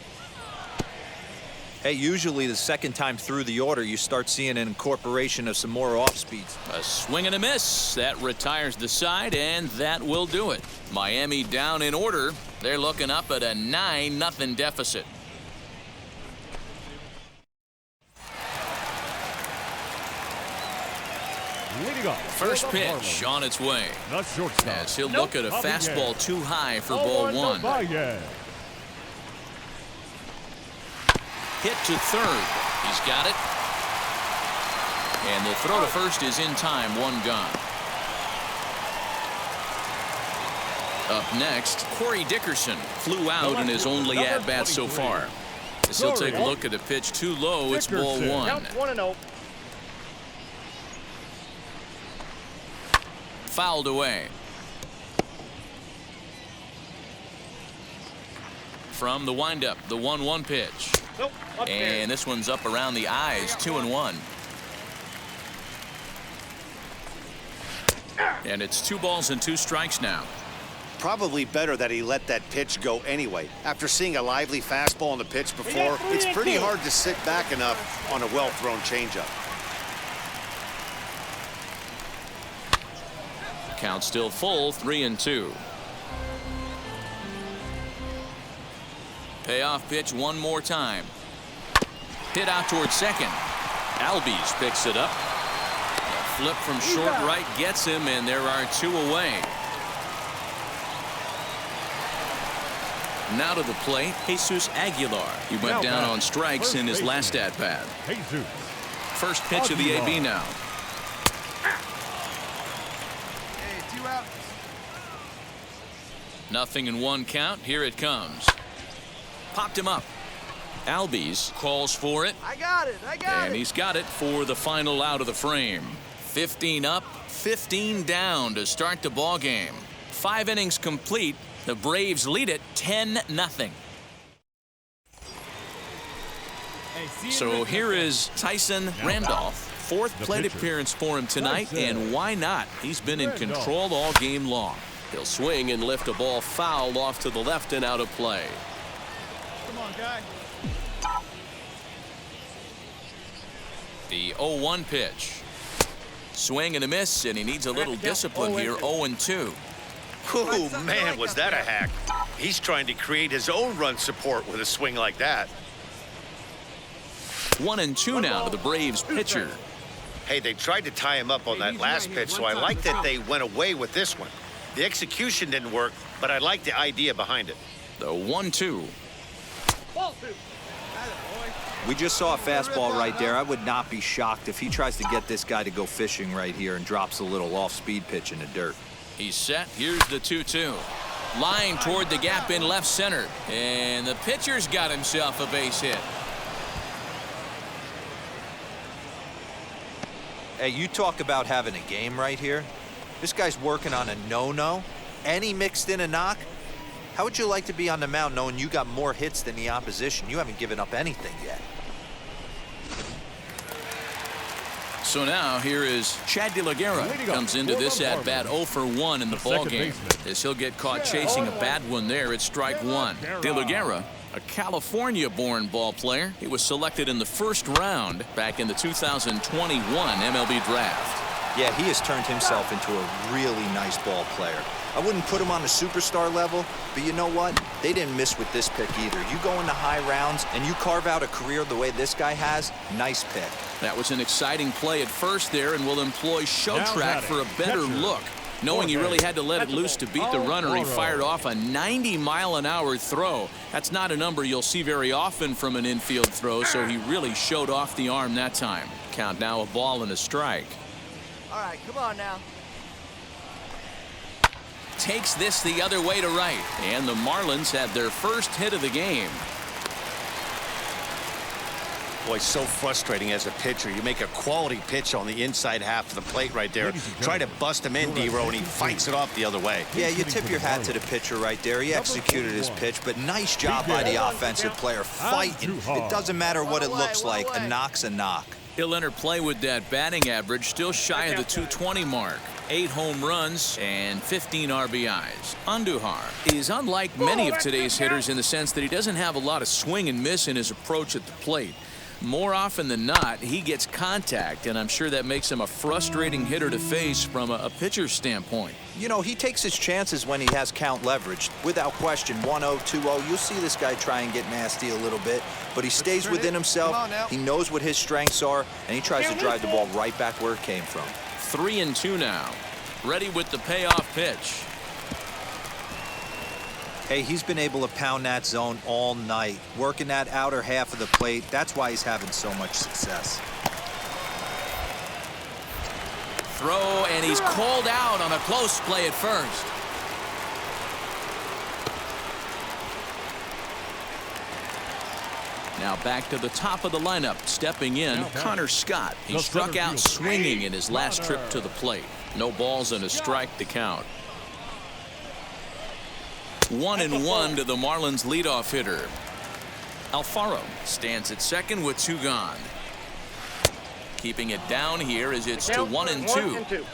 C: Hey, usually the second time through the order, you start seeing an incorporation of some more off speeds.
A: A swing and a miss. That retires the side, and that will do it. Miami down in order. They're looking up at a 9-0 deficit. First pitch on its way. As he'll look at a fastball too high for ball 1. Hit to third. He's got it. And the throw to first is in time. 1 gone. Up next, Corey Dickerson flew out in his only at-bat so far. As he'll take a look at a pitch too low, it's ball 1. Fouled away. From the windup, the 1-1 pitch. And this one's up around the eyes. 2-1. And it's 2 balls and 2 strikes now.
B: Probably better that he let that pitch go anyway. After seeing a lively fastball on the pitch before, it's pretty hard to sit back enough on a well-thrown changeup.
A: Count still full. 3-2. Payoff pitch one more time. Hit out towards second. Albies picks it up. A flip from short right gets him, and there are 2 away. Now to the plate, Jesus Aguilar. He went down on strikes in his last at-bat. First pitch of the AB now.
I: Hey, 2 outs.
A: Nothing in 1 count. Here it comes. Popped him up. Albies calls for it.
I: I got it.
A: And he's got it for the final out of the frame. 15 up, 15 down to start the ball game. 5 innings complete. The Braves lead it 10-0. So here is Tyson Randolph. 4th plate appearance for him tonight, and why not? He's been in control all game long. He'll swing and lift a ball foul off to the left and out of play.
I: Come on, guy.
A: The 0-1 pitch. Swing and a miss, and he needs a little discipline here. 0-2.
B: Ooh, man, was that a hack. He's trying to create his own run support with a swing like that.
A: 1-2 now to the Braves pitcher.
B: Hey, they tried to tie him up on that last pitch, so I like that they went away with this one. The execution didn't work, but I like the idea behind it.
A: The 1-2.
C: We just saw a fastball right there. I would not be shocked if he tries to get this guy to go fishing right here and drops a little off-speed pitch in the dirt.
A: He's set. Here's the 2-2. Line toward the gap in left center. And the pitcher's got himself a base hit.
C: Hey, you talk about having a game right here. This guy's working on a no-no, and he mixed in a knock. How would you like to be on the mound knowing you got more hits than the opposition? You haven't given up anything yet.
A: So now here is Chad De La Guerra. Comes into this at-bat 0 for 1 in the ball game. As he'll get caught chasing a bad one there, it's strike 1. De La Guerra, A California-born ball player. He was selected in the first round back in the 2021 MLB draft.
F: Yeah, he has turned himself into a really nice ball player. I wouldn't put him on a superstar level, but you know what? They didn't miss with this pick either. You go into high rounds and you carve out a career the way this guy has, nice pick.
A: That was an exciting play at first there, and will employ show track for a better look. Knowing he really had to let it loose to beat the runner, he fired off a 90-mile-an-hour throw. That's not a number you'll see very often from an infield throw, so he really showed off the arm that time. Count now, a ball and a strike.
I: All right, come on now.
A: Takes this the other way to right, and the Marlins have their first hit of the game.
B: Boy, so frustrating as a pitcher. You make a quality pitch on the inside half of the plate right there. Try to bust him in, D-Row, and he fights it off the other way.
F: Yeah, you tip your hat to the pitcher right there. He executed his pitch, but nice job by the offensive player fighting. It doesn't matter what it looks like. A knock's a knock.
A: He'll enter play with that batting average still shy of the 220 mark. 8 home runs and 15 RBIs. Andujar is unlike many of today's hitters in the sense that he doesn't have a lot of swing and miss in his approach at the plate. More often than not, he gets contact, and I'm sure that makes him a frustrating hitter to face from a pitcher's standpoint.
F: You know, he takes his chances when he has count leverage. Without question, 1-0, 2-0, you'll see this guy try and get nasty a little bit, but he stays within himself. He knows what his strengths are, and he tries to drive the ball right back where it came from.
A: 3-2 now. Ready with the payoff pitch.
F: Hey, he's been able to pound that zone all night, working that outer half of the plate. That's why he's having so much success.
A: Throw, and he's called out on a close play at first. Now back to the top of the lineup. Stepping in, Connor Scott. He struck out swinging in his last trip to the plate. No balls and a strike to count. 1-1 to the Marlins leadoff hitter. Alfaro stands at second with 2 gone. Keeping it down here as it's to 1-2.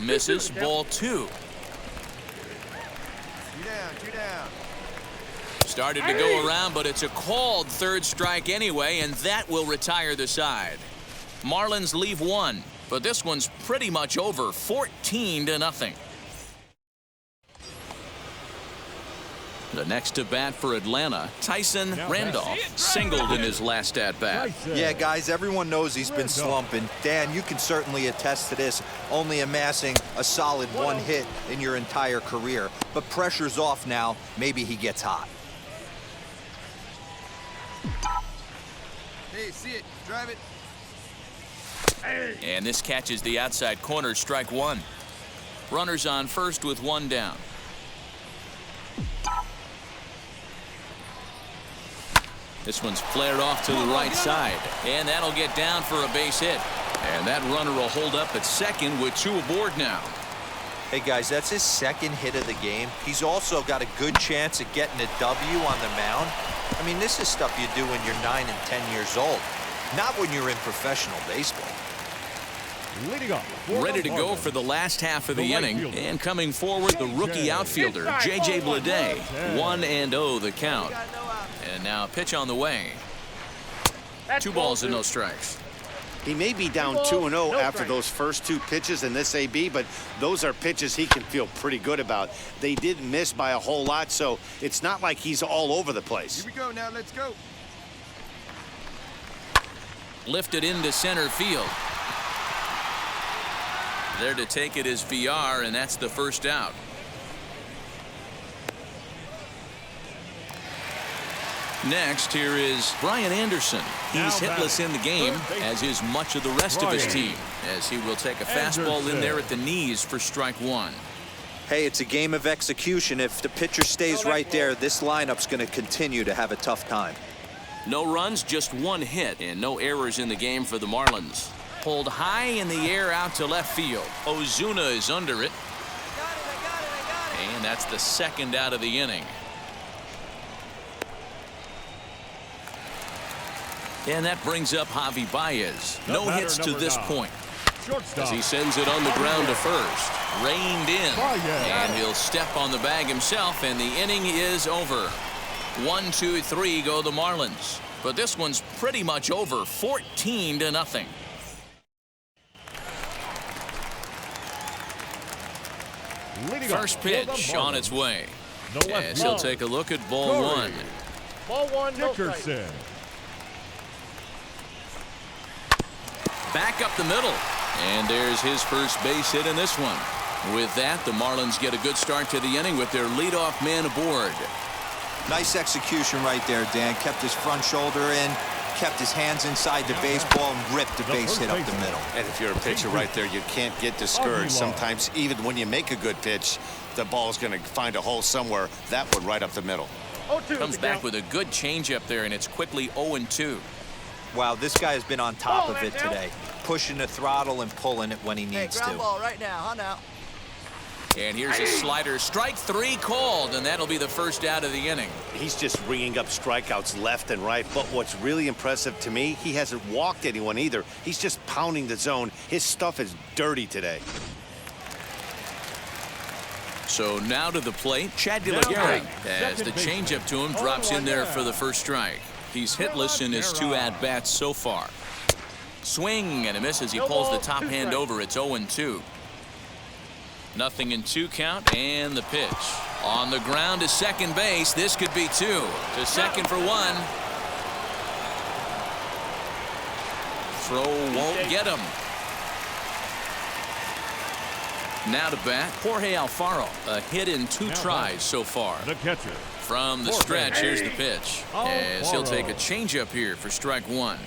A: Misses, ball 2.
I: 2 down.
A: Started to go around, but it's a called third strike anyway, and that will retire the side. Marlins leave 1, but this one's pretty much over, 14-0. The next to bat for Atlanta, Tyson Randolph, singled in his last at-bat.
F: Yeah, guys, everyone knows he's been slumping. Dan, you can certainly attest to this, only amassing a solid 1 hit in your entire career. But pressure's off now. Maybe he gets hot.
I: Hey, see it. Drive it.
A: And this catches the outside corner, strike 1. Runners on first with 1 down. This one's flared off to the right side, and that'll get down for a base hit. And that runner will hold up at second with 2 aboard now.
F: Hey, guys, that's his 2nd hit of the game. He's also got a good chance at getting a W on the mound. I mean, this is stuff you do when you're 9 and 10 years old, not when you're in professional baseball.
A: Ready to go for the last half of the inning, and coming forward, the rookie outfielder, J.J. Bleday. 1-0 the count. And now pitch on the way. 2 balls and no strikes.
B: He may be down 2-0 after those first 2 pitches in this AB, but those are pitches he can feel pretty good about. They didn't miss by a whole lot, so it's not like he's all over the place.
I: Here we go now. Let's go.
A: Lifted into center field. There to take it is VR, and that's the first out. Next, here is Brian Anderson. He's hitless in the game, as is much of the rest of his team, as he will take a fastball in there at the knees for strike 1.
F: Hey, it's a game of execution. If the pitcher stays right there, this lineup's going to continue to have a tough time.
A: No runs, just 1 hit, and no errors in the game for the Marlins. Pulled high in the air out to left field. Ozuna is under it. And that's the 2nd out of the inning. And that brings up Javi Baez. No hits to this point.
E: Shortstop.
A: As he sends it on the ground to first. Reined in. And he'll step on the bag himself, and the inning is over. 1, 2, 3 go the Marlins. But this one's pretty much over, 14-0. First pitch on its way. As he'll take a look at ball one.
E: Ball one, Nickerson.
A: Back up the middle. And there's his first base hit in this one. With that, the Marlins get a good start to the inning with their leadoff man aboard.
F: Nice execution right there, Dan. Kept his front shoulder in, kept his hands inside the baseball, and ripped the base hit up the middle.
B: And if you're a pitcher right there, you can't get discouraged. Sometimes, even when you make a good pitch, the ball's going to find a hole somewhere. That one right up the middle.
A: Comes back with a good changeup there, and it's quickly 0-2.
F: Wow, this guy has been on top of it today, pushing the throttle and pulling it when he needs to.
I: Ball right now, huh now?
A: And here's a slider. Strike 3 called, and that'll be the first out of the inning.
B: He's just ringing up strikeouts left and right. But what's really impressive to me, he hasn't walked anyone either. He's just pounding the zone. His stuff is dirty today.
A: So now to the plate, Chad DeLaguerre, as the changeup to him drops in there for the first strike. He's hitless in his 2 at-bats so far. Swing and a miss as he pulls the top hand over. It's 0-2. 0-2 count, and the pitch. On the ground to second base. This could be 2. To second for 1. Throw won't get him. Now to bat, Jorge Alfaro. A hit in 2 tries so far.
E: The catcher.
A: From the stretch, here's the pitch. As he'll take a changeup here for strike 1.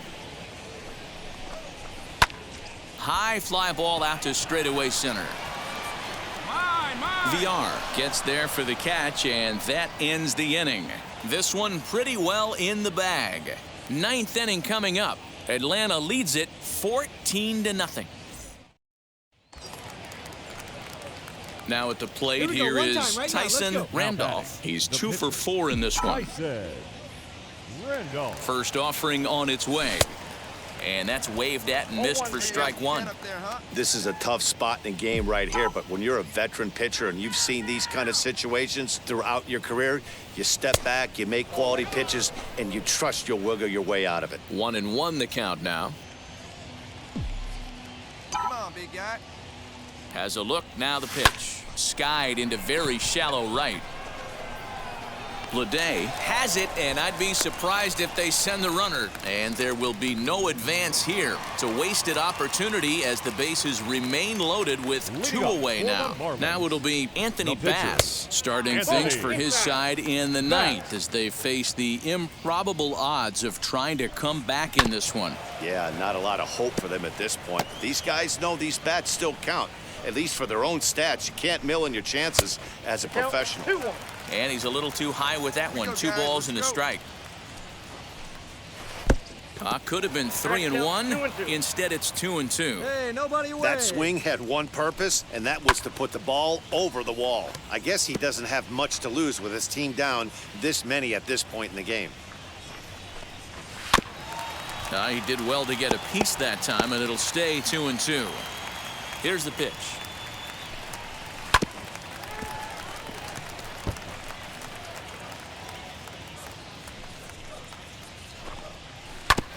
A: High fly ball out to straightaway center. VR gets there for the catch, and that ends the inning. This one pretty well in the bag. 9th inning coming up. Atlanta leads it 14-0. Now at the plate, here is Tyson Randolph. He's 2 for 4 in this one. First offering on its way. And that's waved at and missed for strike 1.
B: This is a tough spot in the game right here, but when you're a veteran pitcher and you've seen these kind of situations throughout your career, you step back, you make quality pitches, and you trust you'll wiggle your way out of it.
A: 1-1 the count now.
I: Come on, big guy.
A: Has a look, now the pitch. Skied into very shallow right. Bleday has it, and I'd be surprised if they send the runner. And there will be no advance here. It's a wasted opportunity as the bases remain loaded with 2 away now. Now it'll be Anthony Bass starting things for his side in the 9th as they face the improbable odds of trying to come back in this one.
B: Yeah, not a lot of hope for them at this point. But these guys know these bats still count, at least for their own stats. You can't mill in your chances as a professional.
A: And he's a little too high with that one. 2 balls and a strike. Could have been 3-1. Instead, it's 2-2.
I: Hey, nobody away.
B: That swing had one purpose, and that was to put the ball over the wall. I guess he doesn't have much to lose with his team down this many at this point in the game.
A: He did well to get a piece that time, and it'll stay 2-2. Here's the pitch.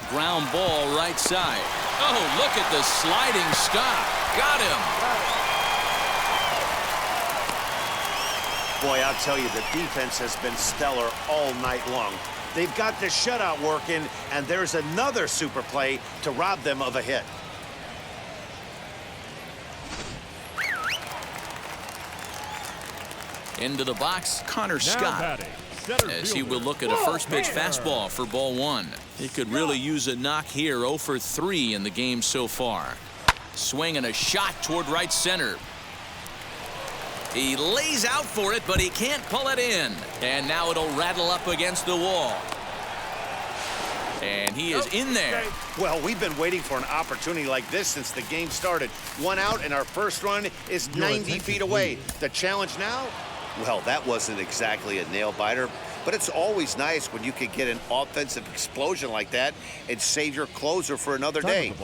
A: Ground ball right side. Oh, look at the sliding stop. Got him.
B: Boy, I'll tell you, the defense has been stellar all night long. They've got the shutout working, and there's another super play to rob them of a hit.
A: Into the box, Connor Scott, as he will look at a first pitch fastball for ball 1. He could really use a knock here. 0 for 3 in the game so far. Swing and a shot toward right center. He lays out for it, but he can't pull it in. And now it'll rattle up against the wall. And he is in there.
B: Well, we've been waiting for an opportunity like this since the game started. 1 out, and our first run is 90 feet away. The challenge now? Well, that wasn't exactly a nail-biter, but it's always nice when you can get an offensive explosion like that and save your closer for another day.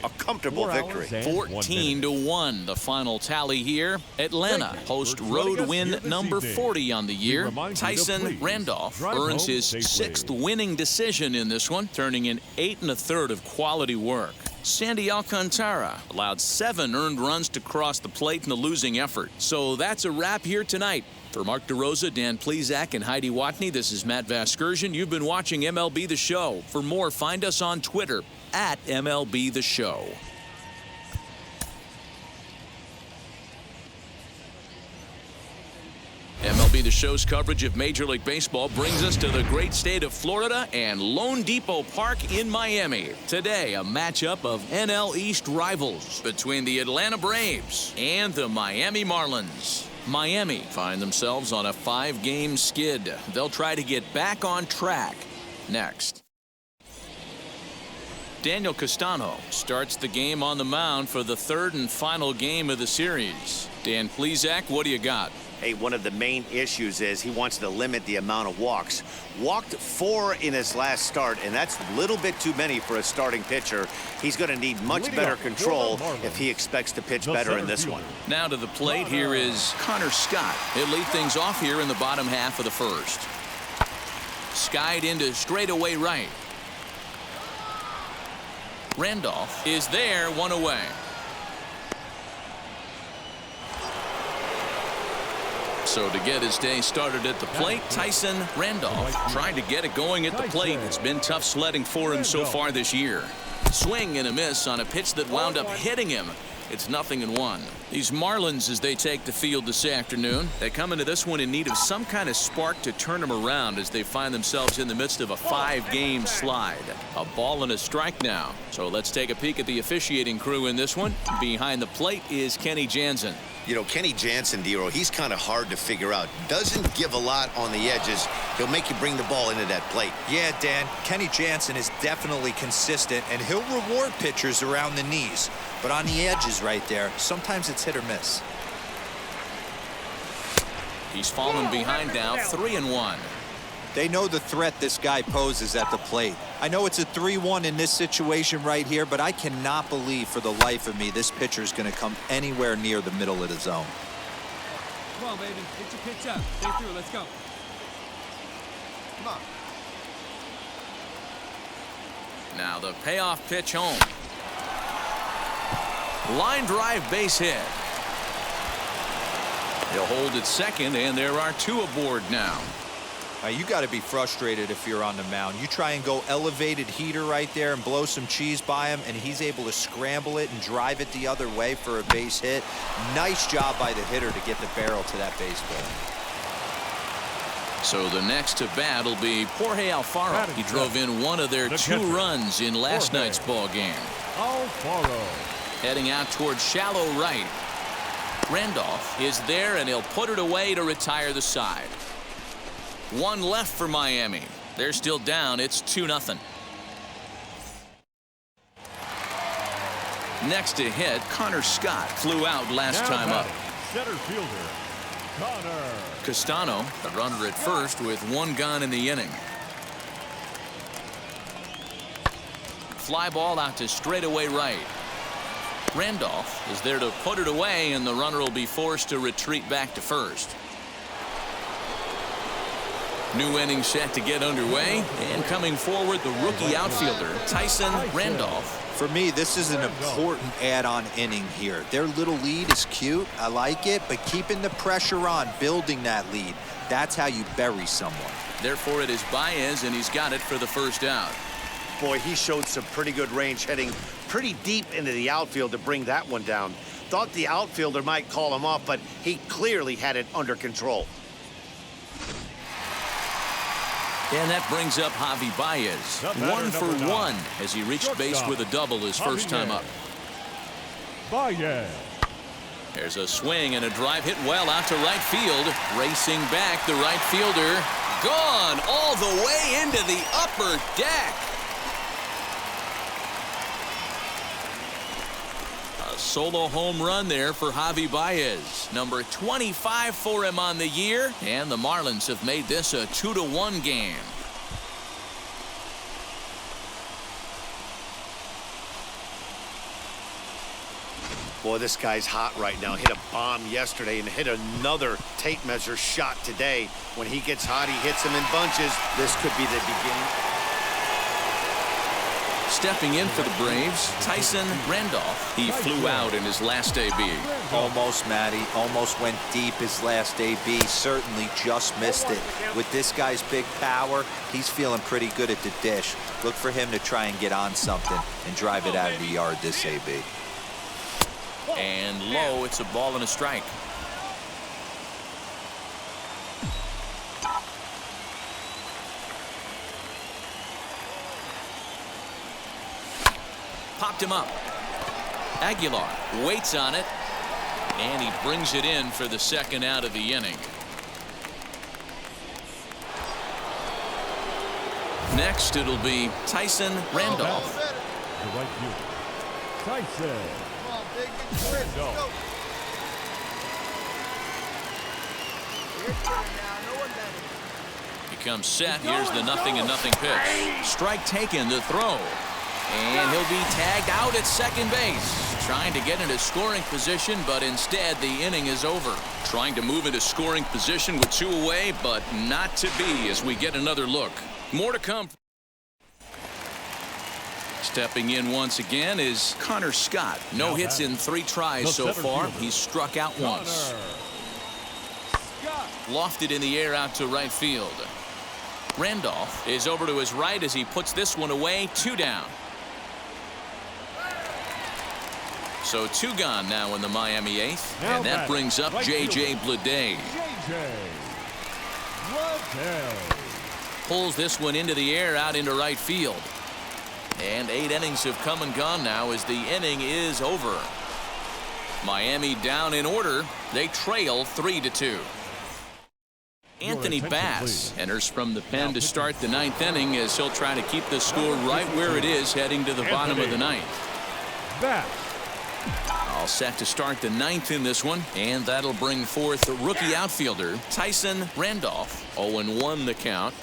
B: A comfortable victory.
A: 14-1, the final tally here. Atlanta host road win number 40 on the year. Tyson Randolph earns his 6th winning decision in this one, turning in 8 1/3 of quality work. Sandy Alcantara allowed 7 earned runs to cross the plate in the losing effort. So that's a wrap here tonight. For Mark DeRosa, Dan Plesac, and Heidi Watney, this is Matt Vasgersian. You've been watching MLB The Show. For more, find us on Twitter at MLB The Show. MLB The Show's coverage of Major League Baseball brings us to the great state of Florida and Lone Depot Park in Miami. Today, a matchup of NL East rivals between the Atlanta Braves and the Miami Marlins. Miami find themselves on a 5-game skid. They'll try to get back on track next. Daniel Castano starts the game on the mound for the 3rd and final game of the series. Dan Plesac, what do you got?
B: Hey, one of the main issues is he wants to limit the amount of walks. Walked 4 in his last start, and that's a little bit too many for a starting pitcher. He's going to need much better control if he expects to pitch better in this one.
A: Now to the plate, here is Connor Scott. He'll lead things off here in the bottom half of the 1st. Skied into straightaway right. Randolph is there, 1 away. So to get his day started at the plate, Tyson Randolph trying to get it going at the plate. It's been tough sledding for him so far this year. Swing and a miss on a pitch that wound up hitting him. It's 0-1. These Marlins, as they take the field this afternoon, they come into this one in need of some kind of spark to turn them around as they find themselves in the midst of a 5-game slide. A ball and a strike now. So let's take a peek at the officiating crew in this one. Behind the plate is Kenny Jansen.
B: You know, Kenny Jansen, Dero, he's kind of hard to figure out. Doesn't give a lot on the edges. He'll make you bring the ball into that plate.
F: Yeah, Dan, Kenny Jansen is definitely consistent, and he'll reward pitchers around the knees. But on the edges right there, sometimes it's hit or miss.
A: He's fallen behind now, 3-1.
F: They know the threat this guy poses at the plate. I know it's a 3-1 in this situation right here, but I cannot believe for the life of me this pitcher is going to come anywhere near the middle of the zone.
I: Come on, baby. Get your pitch up. Stay through. Let's go.
B: Come on.
A: Now the payoff pitch home. Line drive base hit. He'll hold at second, and there are 2 aboard now.
F: You got to be frustrated if you're on the mound. You try and go elevated heater right there and blow some cheese by him, and he's able to scramble it and drive it the other way for a base hit. Nice job by the hitter to get the barrel to that baseball.
A: So the next to bat will be Jorge Alfaro. He drove in one of their 2 runs in last night's ball game.
E: Alfaro.
A: Heading out towards shallow right. Randolph is there, and he'll put it away to retire the side. 1 left for Miami. They're still down. It's 2-0. Next to hit, Connor Scott flew out last time up.
E: Center fielder, Connor.
A: Castano, the runner at first with 1 gone in the inning. Fly ball out to straightaway right. Randolph is there to put it away, and the runner will be forced to retreat back to first. New inning set to get underway, and coming forward, the rookie outfielder, Tyson Randolph.
F: For me, this is an important add-on inning here. Their little lead is cute. I like it, but keeping the pressure on, building that lead, that's how you bury someone.
A: Therefore, it is Baez, and he's got it for the first out.
B: Boy, he showed some pretty good range heading pretty deep into the outfield to bring that one down. Thought the outfielder might call him off, but he clearly had it under control.
A: And that brings up Javi Baez. 1 for 1 as he reached base with a double his first time up.
E: Baez.
A: There's a swing and a drive hit well out to right field. Racing back, the right fielder. Gone all the way into the upper deck. A solo home run there for Javi Baez. Number 25 for him on the year, and the Marlins have made this a 2-1 game.
B: Boy, this guy's hot right now. Hit a bomb yesterday and hit another tape measure shot today. When he gets hot, he hits them in bunches. This could be the beginning.
A: Stepping in for the Braves, Tyson Randolph. He flew out in his last AB.
F: Almost, Matty. Almost went deep his last AB. Certainly just missed it. With this guy's big power, he's feeling pretty good at the dish. Look for him to try and get on something and drive it out of the yard this AB.
A: And low, it's a ball and a strike. Popped him up. Aguilar waits on it, and he brings it in for the second out of the inning. Next, it'll be Tyson Randolph.
E: The right fielder, Tyson Randolph.
A: He comes set. Here's the 0-0 pitch. Strike taken, the throw. And he'll be tagged out at second base. Trying to get into scoring position, but instead the inning is over. Trying to move into scoring position with 2 away, but not to be as we get another look. More to come. Stepping in once again is Connor Scott. No hits in 3 tries so far. He's struck out once. Lofted in the air out to right field. Randolph is over to his right as he puts this one away. 2 down. So 2 gone now in the Miami 8th. And that brings up J.J. Bleday. Pulls this one into the air out into right field. And 8 innings have come and gone now as the inning is over. Miami down in order. They trail 3-2. Anthony Bass enters from the pen to start the 9th inning as he'll try to keep the score right where it is heading to the bottom of the 9th. All set to start the 9th in this one, and that'll bring forth the rookie outfielder Tyson Randolph. 0-1 the count.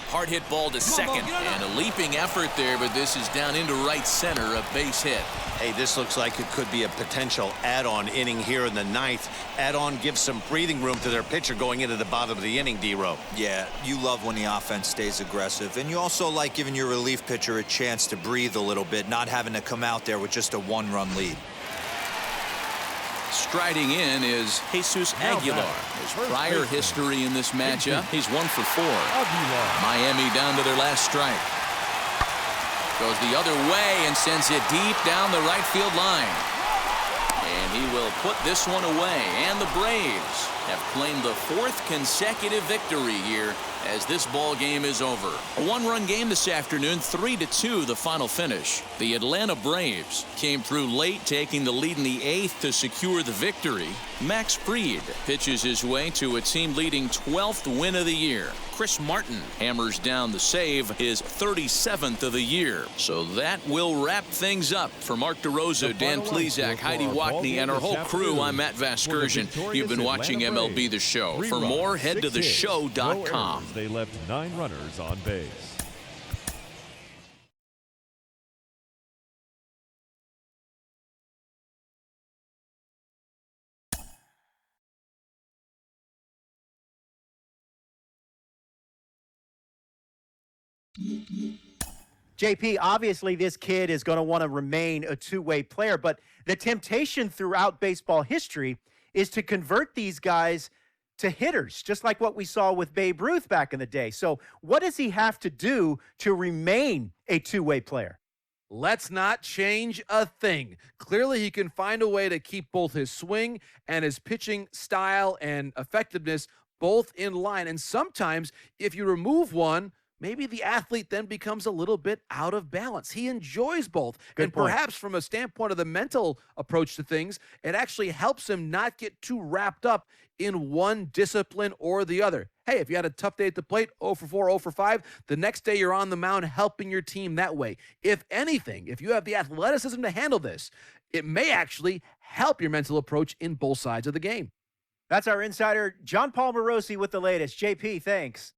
A: Hard hit ball to second, and a leaping effort there, but this is down into right center, a base hit.
B: Hey, this looks like it could be a potential add-on inning here in the 9th. Add-on gives some breathing room to their pitcher going into the bottom of the inning, D-Row.
F: Yeah, you love when the offense stays aggressive, and you also like giving your relief pitcher a chance to breathe a little bit, not having to come out there with just a 1-run lead.
A: Striding in is Jesus Aguilar. His prior history in this matchup, he's 1 for 4. Miami down to their last strike. Goes the other way and sends it deep down the right field line. And he will put this one away. And the Braves have claimed the 4th consecutive victory here as this ball game is over. A 1-run game this afternoon, 3-2 the final finish. The Atlanta Braves came through late, taking the lead in the 8th to secure the victory. Max Fried pitches his way to a team-leading 12th win of the year. Chris Martin hammers down the save, his 37th of the year. So that will wrap things up. For Mark DeRosa, Dan Plesac, Heidi Watney, and our whole crew, I'm Matt Vasgersian. You've been watching MLB The Show. For more, head to theshow.com.
E: They left 9 runners on base.
J: JP, obviously this kid is going to want to remain a 2-way player, but the temptation throughout baseball history is to convert these guys to hitters, just like what we saw with Babe Ruth back in the day. So what does he have to do to remain a 2-way player?
K: Let's not change a thing. Clearly, he can find a way to keep both his swing and his pitching style and effectiveness both in line. And sometimes, if you remove one, maybe the athlete then becomes a little bit out of balance. He enjoys both.
J: Good point.
K: Perhaps from a standpoint of the mental approach to things, it actually helps him not get too wrapped up in one discipline or the other. Hey, if you had a tough day at the plate, 0 for 4, 0 for 5, the next day you're on the mound helping your team that way. If anything, if you have the athleticism to handle this, it may actually help your mental approach in both sides of the game.
J: That's our insider, John Paul Morosi, with the latest. JP, thanks.